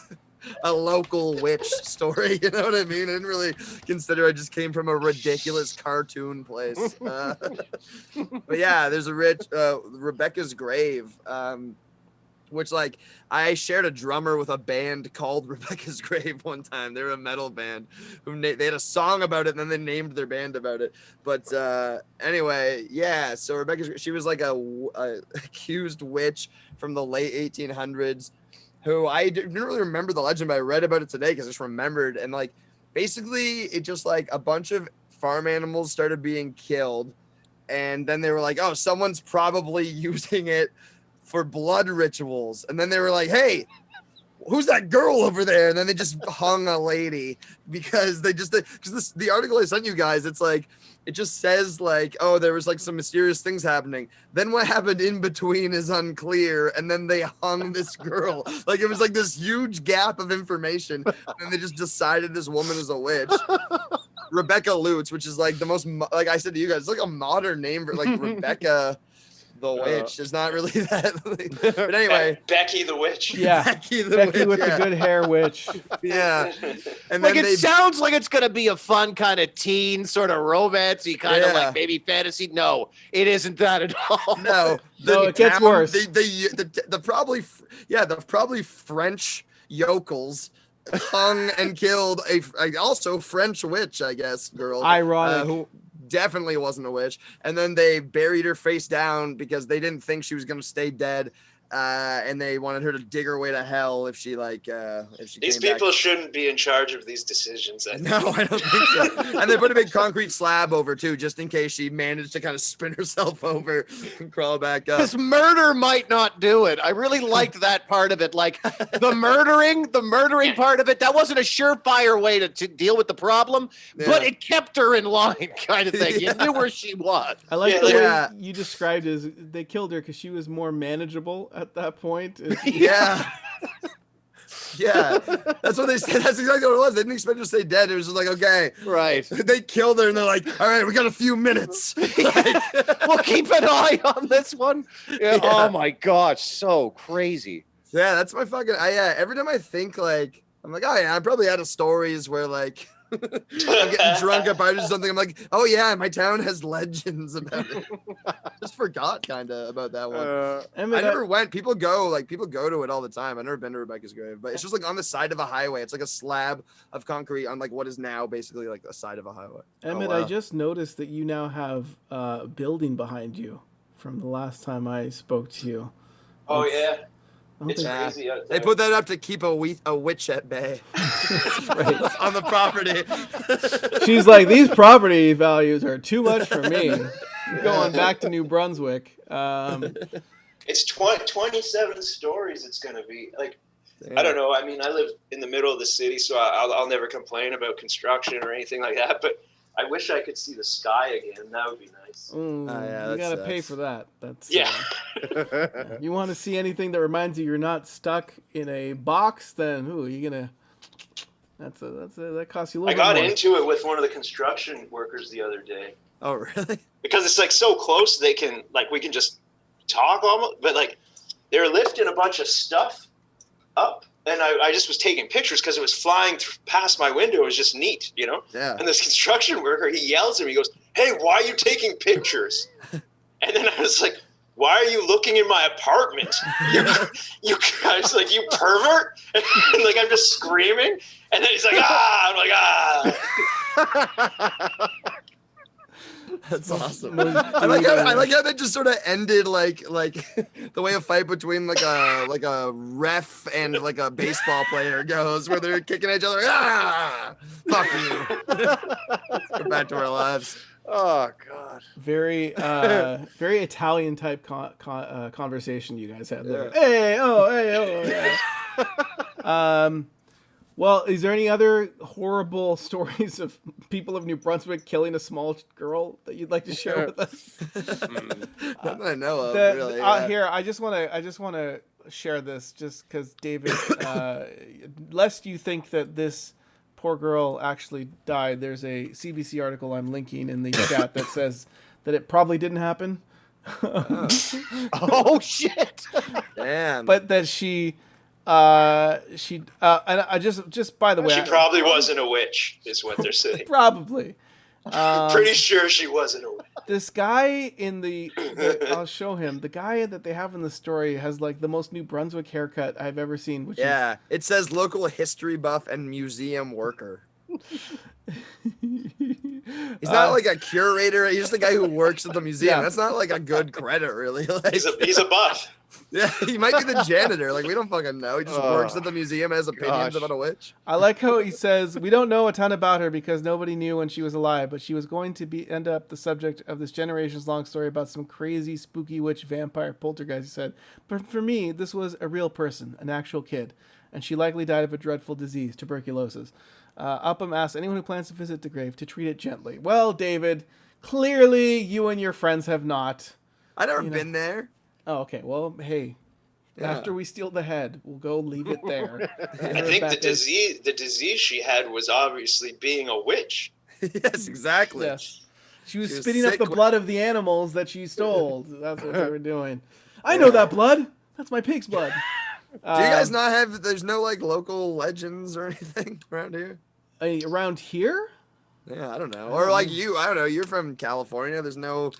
local witch story. You know what I mean? I didn't really consider I just came from a ridiculous cartoon place. But yeah, there's a Rebecca's grave. Which like I shared a drummer with a band called Rebecca's Grave one time. They were a metal band who they had a song about it and then they named their band about it. But anyway, yeah. So she was like a accused witch from the late 1800s, who I didn't really remember the legend, but I read about it today because I just remembered. And like basically, it just like a bunch of farm animals started being killed, and then they were like, "Oh, someone's probably using it for blood rituals." And then they were like, "Hey, who's that girl over there?" And then they just hung a lady because the article I sent you guys, it's like, it just says like, oh, there was like some mysterious things happening. Then what happened in between is unclear. And then they hung this girl. Like it was like this huge gap of information. And they just decided this woman is a witch. Rebecca Lutz, which is like the most, like I said to you guys, it's like a modern name for like Rebecca the witch. Is not really that. But anyway. Becky the witch. Yeah, Becky Becky witch, with yeah. the good hair witch. Yeah. And Like then it sounds like it's gonna be a fun kind of teen sort of romance-y kind of Yeah. like maybe fantasy. No, it isn't that at all. No, No, it gets worse. The probably French yokels hung and killed a also French witch, I guess, girl. Ironic. Who definitely wasn't a witch. And then they buried her face down because they didn't think she was gonna stay dead. And they wanted her to dig her way to hell if she These came people back. shouldn't be in charge of these decisions. I think. No, I don't think so. And they put a big concrete slab over too, just in case she managed to kind of spin herself over and crawl back up. Because murder might not do it. I really liked that part of it. Like the murdering part of it, that wasn't a surefire way to deal with the problem, but Yeah. it kept her in line kind of thing. Yeah. You knew where she was. I like Yeah, the yeah. way you described it. As they killed her because she was more manageable at that point. Yeah. Yeah, that's what they said. That's exactly what it was. They didn't expect her to stay dead. It was just like, okay, Right. They killed her, and they're like, all right, we got a few minutes. We'll keep an eye on this one. Yeah. Oh my gosh, so crazy. Yeah, that's my fucking. Every time I think like, I'm like, oh yeah, I probably had a stories where like I'm getting drunk at parties or something. I'm like, oh yeah, my town has legends about it. Just forgot kind of about that one. I never went. People go to it all the time. I've never been to Rebecca's grave, but it's just like on the side of a highway. It's like a slab of concrete on like what is now basically like the side of a highway. Emmett, I just noticed that you now have a building behind you from the last time I spoke to you. Oh yeah. It's crazy out there. They put that up to keep a witch at bay on the property. She's like, these property values are too much for me. Going back to New Brunswick. It's 27 stories it's going to be. Like, damn. I don't know. I mean, I live in the middle of the city, so I'll never complain about construction or anything like that. But I wish I could see the sky again. That would be nice. You got to pay for that. That's yeah. You want to see anything that reminds you you're not stuck in a box? Then you gonna? That costs you a little. I got bit more. into it with one of the construction workers the other day. Oh really? Because it's like so close, we can just talk almost, but like they were lifting a bunch of stuff up. And I just was taking pictures because it was flying past my window. It was just neat, you know? Yeah. And this construction worker, he yells at me, he goes, "Hey, why are you taking pictures?" And then I was like, "Why are you looking in my apartment? You guys, like, you pervert?" And like, I'm just screaming. And then he's like, "Ah!" I'm like, "Ah." That's awesome. I like how that just sort of ended like the way a fight between like a ref and like a baseball player goes, where they're kicking each other. Ah, fuck you. Let's go back to our lives. Oh god. Very Italian type conversation you guys had there. Yeah. Well, is there any other horrible stories of people of New Brunswick killing a small girl that you'd like to share with us? Not that I know of, really. Yeah. Here, I just want to share this just because, David, lest you think that this poor girl actually died, there's a CBC article I'm linking in the chat that says that it probably didn't happen. Oh shit! Damn. But that she and I just by the way, she probably wasn't a witch, is what they're saying. Probably. Pretty sure she wasn't a witch. This guy I'll show him. The guy that they have in the story has like the most New Brunswick haircut I've ever seen. Which is, it says local history buff and museum worker. He's not like a curator. He's just the guy who works at the museum. Yeah. That's not like a good credit, really. Like, he's a buff. Yeah, he might be the janitor. Like, we don't fucking know. He just works at the museum and has opinions about a witch. I like how he says, we don't know a ton about her because nobody knew when she was alive, but she was going to end up the subject of this generations-long story about some crazy, spooky witch, vampire, poltergeist, he said. But for me, this was a real person, an actual kid, and she likely died of a dreadful disease, tuberculosis. Upham asks anyone who plans to visit the grave to treat it gently. Well, David, clearly you and your friends have not. I've never been there. Oh, okay. Well, hey, after we steal the head, we'll go leave it there. I think the disease she had was obviously being a witch. Yes, exactly. Yes. She was spitting up the blood of the animals that she stole. That's what they were doing. I know that blood. That's my pig's blood. Do you guys not have, there's no like local legends or anything around here? Around here? Yeah, I don't know. Or like I don't know. You're from California. There's no...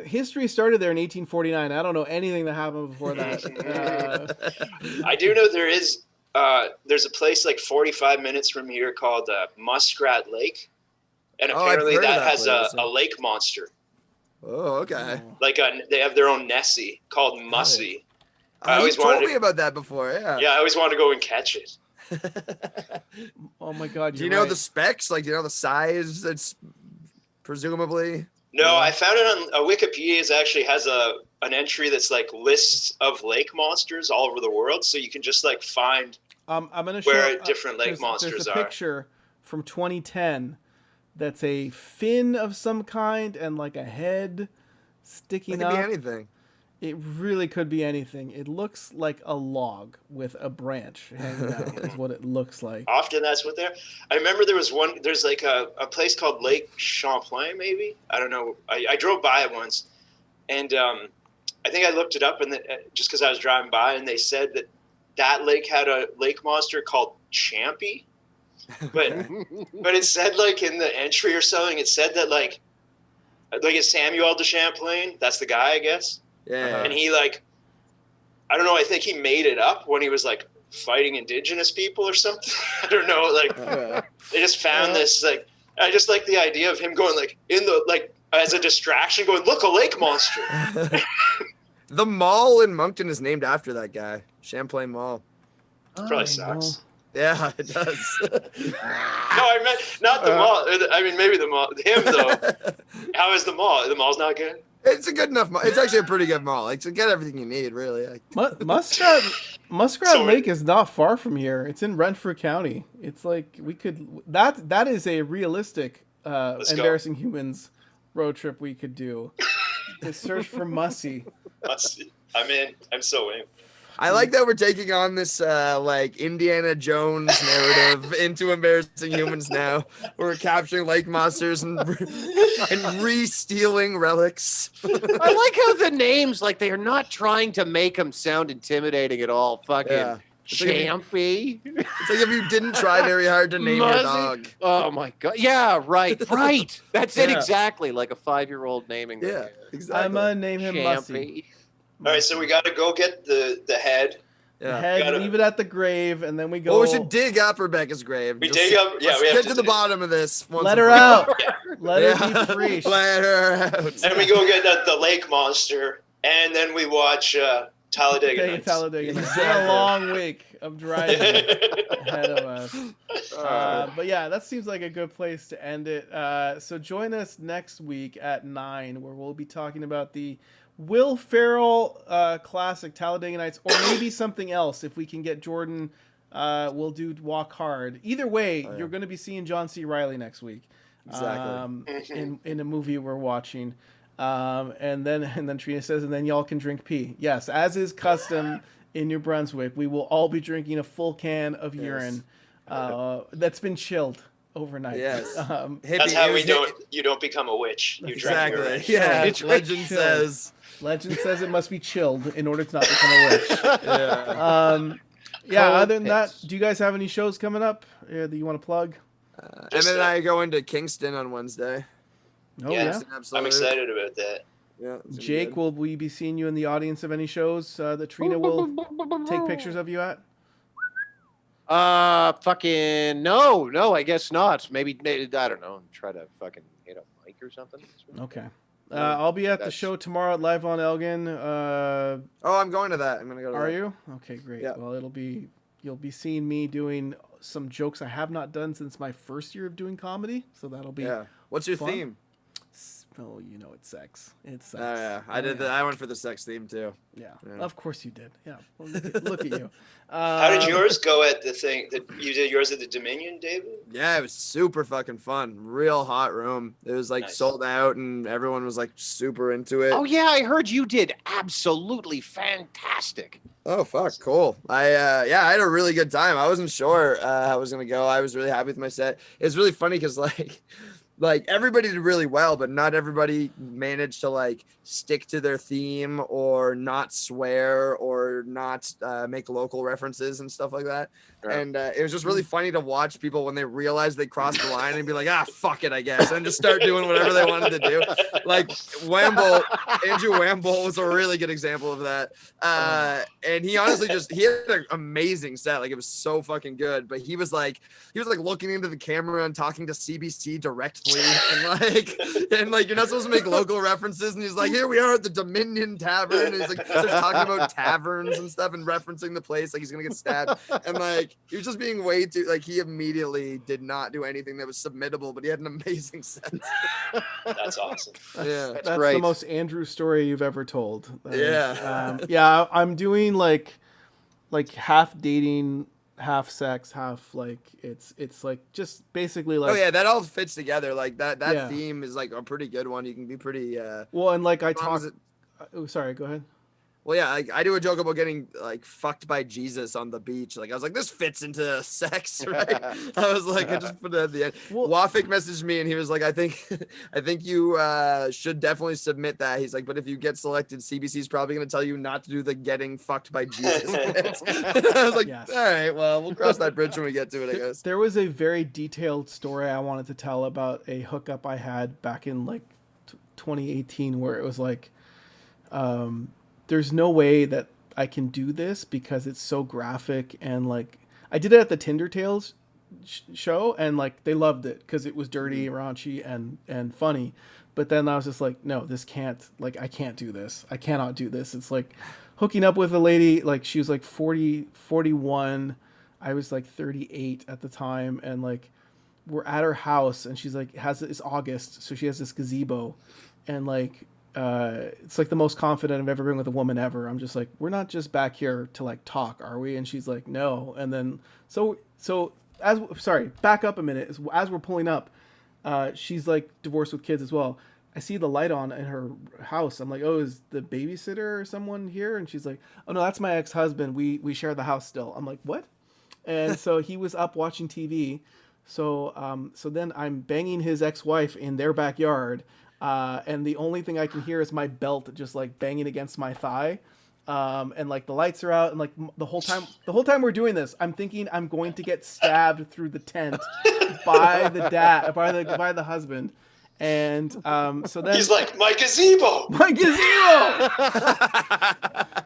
history started there in 1849. I don't know anything that happened before that. I do know there's a place like 45 minutes from here called Muskrat Lake, and apparently that has a lake monster. Oh, okay. Like they have their own Nessie called Mussy. You told me about that before. Yeah. Yeah, I always wanted to go and catch it. Oh my God! Do you know the specs? Like, do you know the size? It's presumably. No, I found it on Wikipedia. It actually has an entry that's like lists of lake monsters all over the world, so you can just like find I'm gonna where different lake monsters there's a are. Picture from 2010 that's a fin of some kind and like a head sticking It up. could be anything. It really could be anything. It looks like a log with a branch hanging out is what it looks like. Often that's what they're. I remember there's like a place called Lake Champlain, maybe. I don't know. I drove by it once, and I think I looked it up just because I was driving by, and they said that lake had a lake monster called Champy. But it said like in the entry or something, it said that like it's Samuel de Champlain. That's the guy, I guess. Yeah. And he like, I don't know. I think he made it up when he was like fighting indigenous people or something. I don't know. Like they just found this like. I just like the idea of him going like in the like as a distraction, going look a lake monster. The mall in Moncton is named after that guy, Champlain Mall. Probably sucks. Yeah, it does. No, I meant not the mall. I mean, maybe the mall. Him though. How is the mall? The mall's not good. It's a good enough mall. It's actually a pretty good mall. Like to get everything you need, really. Muskrat Lake is not far from here. It's in Renfrew County. It's like we could that is a realistic embarrassing humans road trip we could do. To search for Mussy. I'm in. I'm so in. I like that we're taking on this like Indiana Jones narrative into embarrassing humans now. We're capturing lake monsters and re-stealing relics. I like how the names, like they are not trying to make them sound intimidating at all. Fucking Champy. It's like if you didn't try very hard to name your dog. Oh my god. Yeah, right. That's it exactly. Like a 5-year-old naming. Yeah, exactly. I'm gonna name him Mussy. All right, so we got to go get the head. Yeah. The head, leave it at the grave, and then we go. Well, we should dig up Rebecca's grave. We dig up. Yeah, we have get to the bottom of this. Let her out. Let her be free. Let her out. And we go get the lake monster, and then we watch Talladega Nights. Talladega Nights. It's been a long week of driving ahead of us. But yeah, that seems like a good place to end it. So join us next week at 9, where we'll be talking about the Will Ferrell classic Talladega Nights, or maybe something else if we can get Jordan. We'll do Walk Hard. Either way, you're going to be seeing John C. Reilly next week. Exactly. In a movie we're watching. And then Trina says, and then y'all can drink pee. Yes, as is custom in New Brunswick, we will all be drinking a full can of urine that's been chilled overnight. Yes. That's how you don't become a witch. You exactly. Drink yeah. Legend says it must be chilled in order to not become a witch. Other than that, do you guys have any shows coming up that you want to plug? Emma and I go into Kingston on Wednesday. Oh yeah, I'm excited about that. Yeah, Jake, will we be seeing you in the audience of any shows that Trina will take pictures of you at? Fucking no, I guess not. Maybe I don't know. Try to fucking hit a mic or something. Okay. I'll be at the show tomorrow at Live on Elgin. I'm going to that. I'm gonna go to that. Are you? Okay, great. Yeah. Well, you'll be seeing me doing some jokes I have not done since my first year of doing comedy. So that'll be What's your fun. Theme? Oh, you know it's sex. It's sex. Yeah, I did. I went for the sex theme too. Yeah, of course you did. Yeah, well, look at you. How did yours go at the thing that you did? Yours at the Dominion, David? Yeah, it was super fucking fun. Real hot room. It was like sold out, and everyone was like super into it. Oh yeah, I heard you did absolutely fantastic. Oh fuck, cool. I had a really good time. I wasn't sure how I was gonna go. I was really happy with my set. It's really funny because like everybody did really well, but not everybody managed to like stick to their theme or not swear or not make local references and stuff like that. Yeah. And it was just really funny to watch people when they realized they crossed the line and be like, fuck it, I guess, and just start doing whatever they wanted to do. Like Andrew Wamble was a really good example of that. And he honestly he had an amazing set. Like it was so fucking good, but he was like looking into the camera and talking to CBC directly. And you're not supposed to make local references, and he's like, here we are at the Dominion Tavern, and he's like starts talking about taverns and stuff and referencing the place like he's gonna get stabbed, and like he was just being way too like he immediately did not do anything that was submittable, but he had an amazing set. That's awesome. That's great. The most Andrew story you've ever told. I'm doing like half dating, half sex, half like it's like just basically like that all fits together. Like that theme is like a pretty good one. You can be pretty well, and like I talk sorry, go ahead. Well, yeah, I do a joke about getting like fucked by Jesus on the beach. Like I was like, this fits into sex, right? I was like, I just put it at the end. Well, Wafik messaged me and he was like, I think you should definitely submit that. He's like, but if you get selected, CBC is probably going to tell you not to do the getting fucked by Jesus. I was like, yes. all right, well, we'll cross that bridge when we get to it, I guess. There was a very detailed story I wanted to tell about a hookup I had back in like 2018 where it was like, there's no way that I can do this because it's so graphic, and like I did it at the Tinder Tales show and like they loved it because it was dirty, raunchy, and funny. But then I was just like, no, this can't, like I can't do this. I cannot do this. It's like hooking up with a lady, like she was like 41. I was like 38 at the time, and like we're at her house and she's like it's August, so she has this gazebo, and like it's like the most confident I've ever been with a woman ever. I'm just like, we're not just back here to like talk, are we? And she's like, no. And then back up a minute. As we're pulling up, she's like divorced with kids as well. I see the light on in her house. I'm like, oh, is the babysitter or someone here? And she's like, oh no, that's my ex-husband. We share the house still. I'm like, what? And so he was up watching TV. So then I'm banging his ex-wife in their backyard. And the only thing I can hear is my belt just like banging against my thigh. And like the lights are out, and like the whole time we're doing this, I'm thinking I'm going to get stabbed through the tent by the husband. And so then he's like, my gazebo.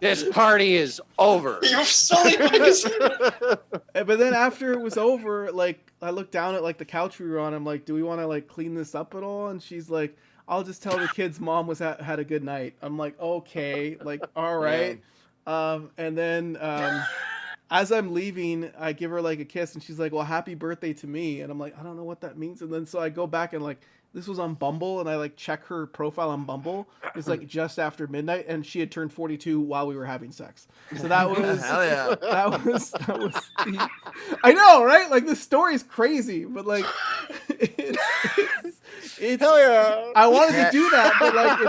This party is over. You've sullied my gazebo. But then after it was over, like I looked down at like the couch we were on. I'm like, do we want to like clean this up at all? And she's like, I'll just tell the kids mom had a good night. I'm like, okay, like, all right. And then as I'm leaving, I give her like a kiss, and she's like, well, happy birthday to me. And I'm like, I don't know what that means. And then so I go back and like, this was on Bumble, and I like check her profile on Bumble. It's like just after midnight, and she had turned 42 while we were having sex. So that was hell yeah. that was the, I know, right? Like this story is crazy, but like it's hell yeah. I wanted to do that, but like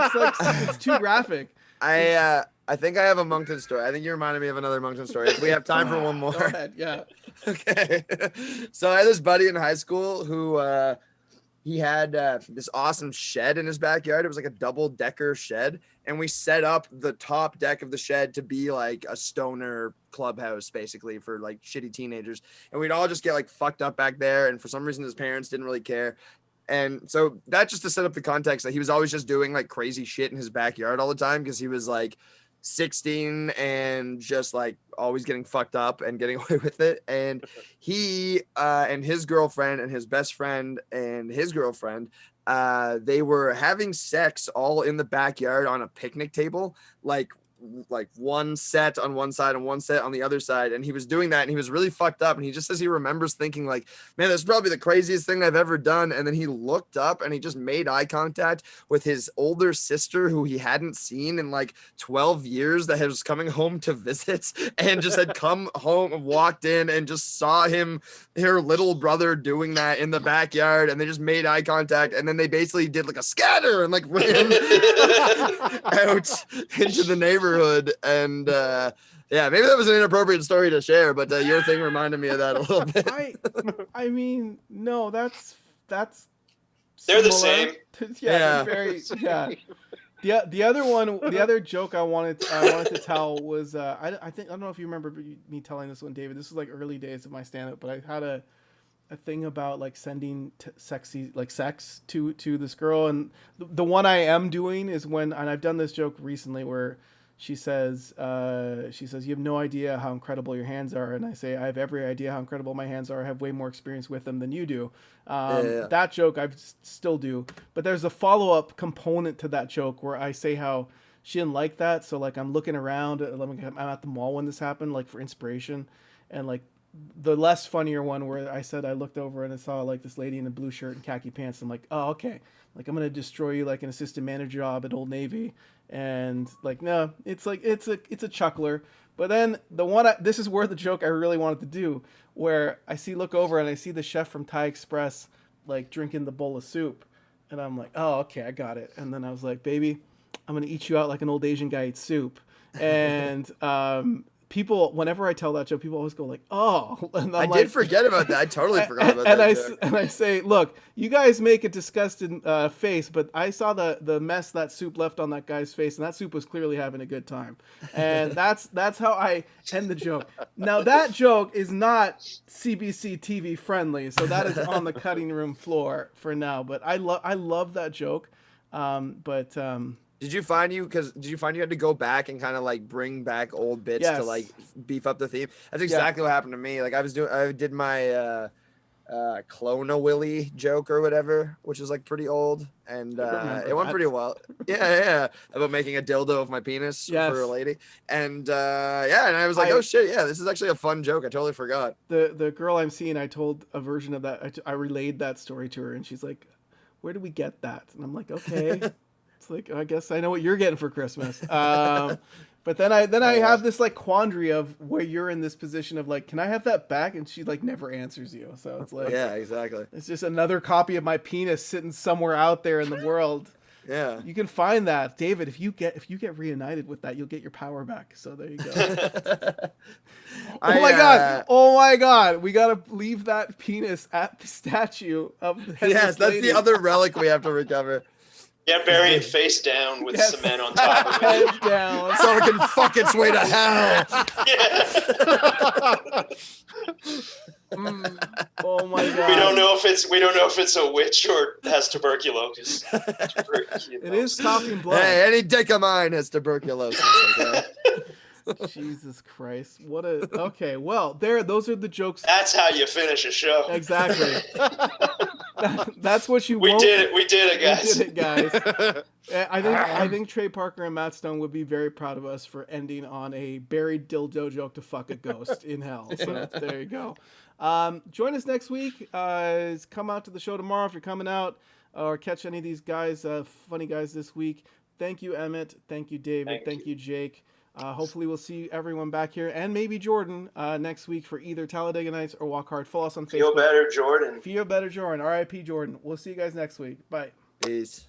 it's too graphic. I think I have a Moncton story. I think you reminded me of another Moncton story. If we have time for one more. Go ahead, yeah. Okay. So I had this buddy in high school who he had this awesome shed in his backyard. It was like a double-decker shed, and we set up the top deck of the shed to be like a stoner clubhouse, basically, for like shitty teenagers. And we'd all just get like fucked up back there, and for some reason his parents didn't really care. And so that just to set up the context that he was always just doing like crazy shit in his backyard all the time, because he was like 16 and just like always getting fucked up and getting away with it. And he and his girlfriend and his best friend and his girlfriend, they were having sex all in the backyard on a picnic table, like one set on one side and one set on the other side. And he was doing that, and he was really fucked up. And he just says he remembers thinking like, man, that's probably the craziest thing I've ever done. And then he looked up and he just made eye contact with his older sister, who he hadn't seen in like 12 years, that was coming home to visit, and just had come home and walked in and just saw her little brother doing that in the backyard. And they just made eye contact. And then they basically did like a scatter and like ran out into the neighborhood. And yeah, maybe that was an inappropriate story to share, but your thing reminded me of that a little bit. I mean, no, that's they're the similar. same. Yeah. Very, yeah. The other joke I wanted to tell was I don't know if you remember me telling this one, David. This was like early days of my stand-up, but I had a thing about like sending sex to this girl, and the one I am doing is when, and I've done this joke recently where she says, you have no idea how incredible your hands are. And I say, I have every idea how incredible my hands are. I have way more experience with them than you do. That joke I still do. But there's a follow-up component to that joke where I say how she didn't like that. So like I'm looking around, I'm at the mall when this happened, like for inspiration. And like the less funnier one where I said I looked over and I saw like this lady in a blue shirt and khaki pants. I'm like, oh, okay. Like I'm going to destroy you like an assistant manager job at Old Navy. And like, no, it's like, it's a chuckler. But then this is where the joke I really wanted to do, where look over and I see the chef from Thai Express, like drinking the bowl of soup. And I'm like, oh, okay, I got it. And then I was like, baby, I'm going to eat you out like an old Asian guy eats soup. And people, whenever I tell that joke, people always go like, "Oh," and I did forget about that. I totally forgot about that joke. And I say, "Look, you guys make a disgusted face, but I saw the mess that soup left on that guy's face, and that soup was clearly having a good time." And that's how I end the joke. Now that joke is not CBC TV friendly, so that is on the cutting room floor for now. But I love that joke. Did you find you had to go back and kind of like bring back old bits to like beef up the theme? That's exactly what happened to me. Like I did my Clona Willy joke or whatever, which is like pretty old, and it went pretty well. Yeah, about making a dildo of my penis for a lady, and and I was like, oh shit, yeah, this is actually a fun joke. I totally forgot. The girl I'm seeing, I told a version of that. I relayed that story to her, and she's like, "Where did we get that?" And I'm like, okay. It's like, I guess I know what you're getting for Christmas. But then I have this like quandary of where you're in this position of like, can I have that back? And she like never answers you. So it's like, yeah, exactly. It's just another copy of my penis sitting somewhere out there in the world. Yeah, you can find that, David. If you get reunited with that, you'll get your power back. So there you go. Oh my god! We gotta leave that penis at the statue of the yes, that's lady. the other relic we have to recover. Yeah, bury it face down with cement on top of it. Head down. So it can fuck its way to hell. Yeah. Oh my god. We don't know if it's a witch or has tuberculosis. It is coughing blood. Hey, any dick of mine has tuberculosis. Okay? Jesus Christ. Okay, well, those are the jokes. That's how you finish a show. Exactly. That's what you We did it, guys. We did it, guys. I think Trey Parker and Matt Stone would be very proud of us for ending on a buried dildo joke to fuck a ghost in hell. So there you go. Join us next week. Come out to the show tomorrow if you're coming out, or catch any of these guys, funny guys this week. Thank you, Emmett. Thank you, David. Thank you, Jake. Hopefully we'll see everyone back here, and maybe Jordan next week for either Talladega Nights or Walk Hard. Follow us on Facebook. Feel better, Jordan. Feel better, Jordan. R.I.P. Jordan. We'll see you guys next week. Bye. Peace.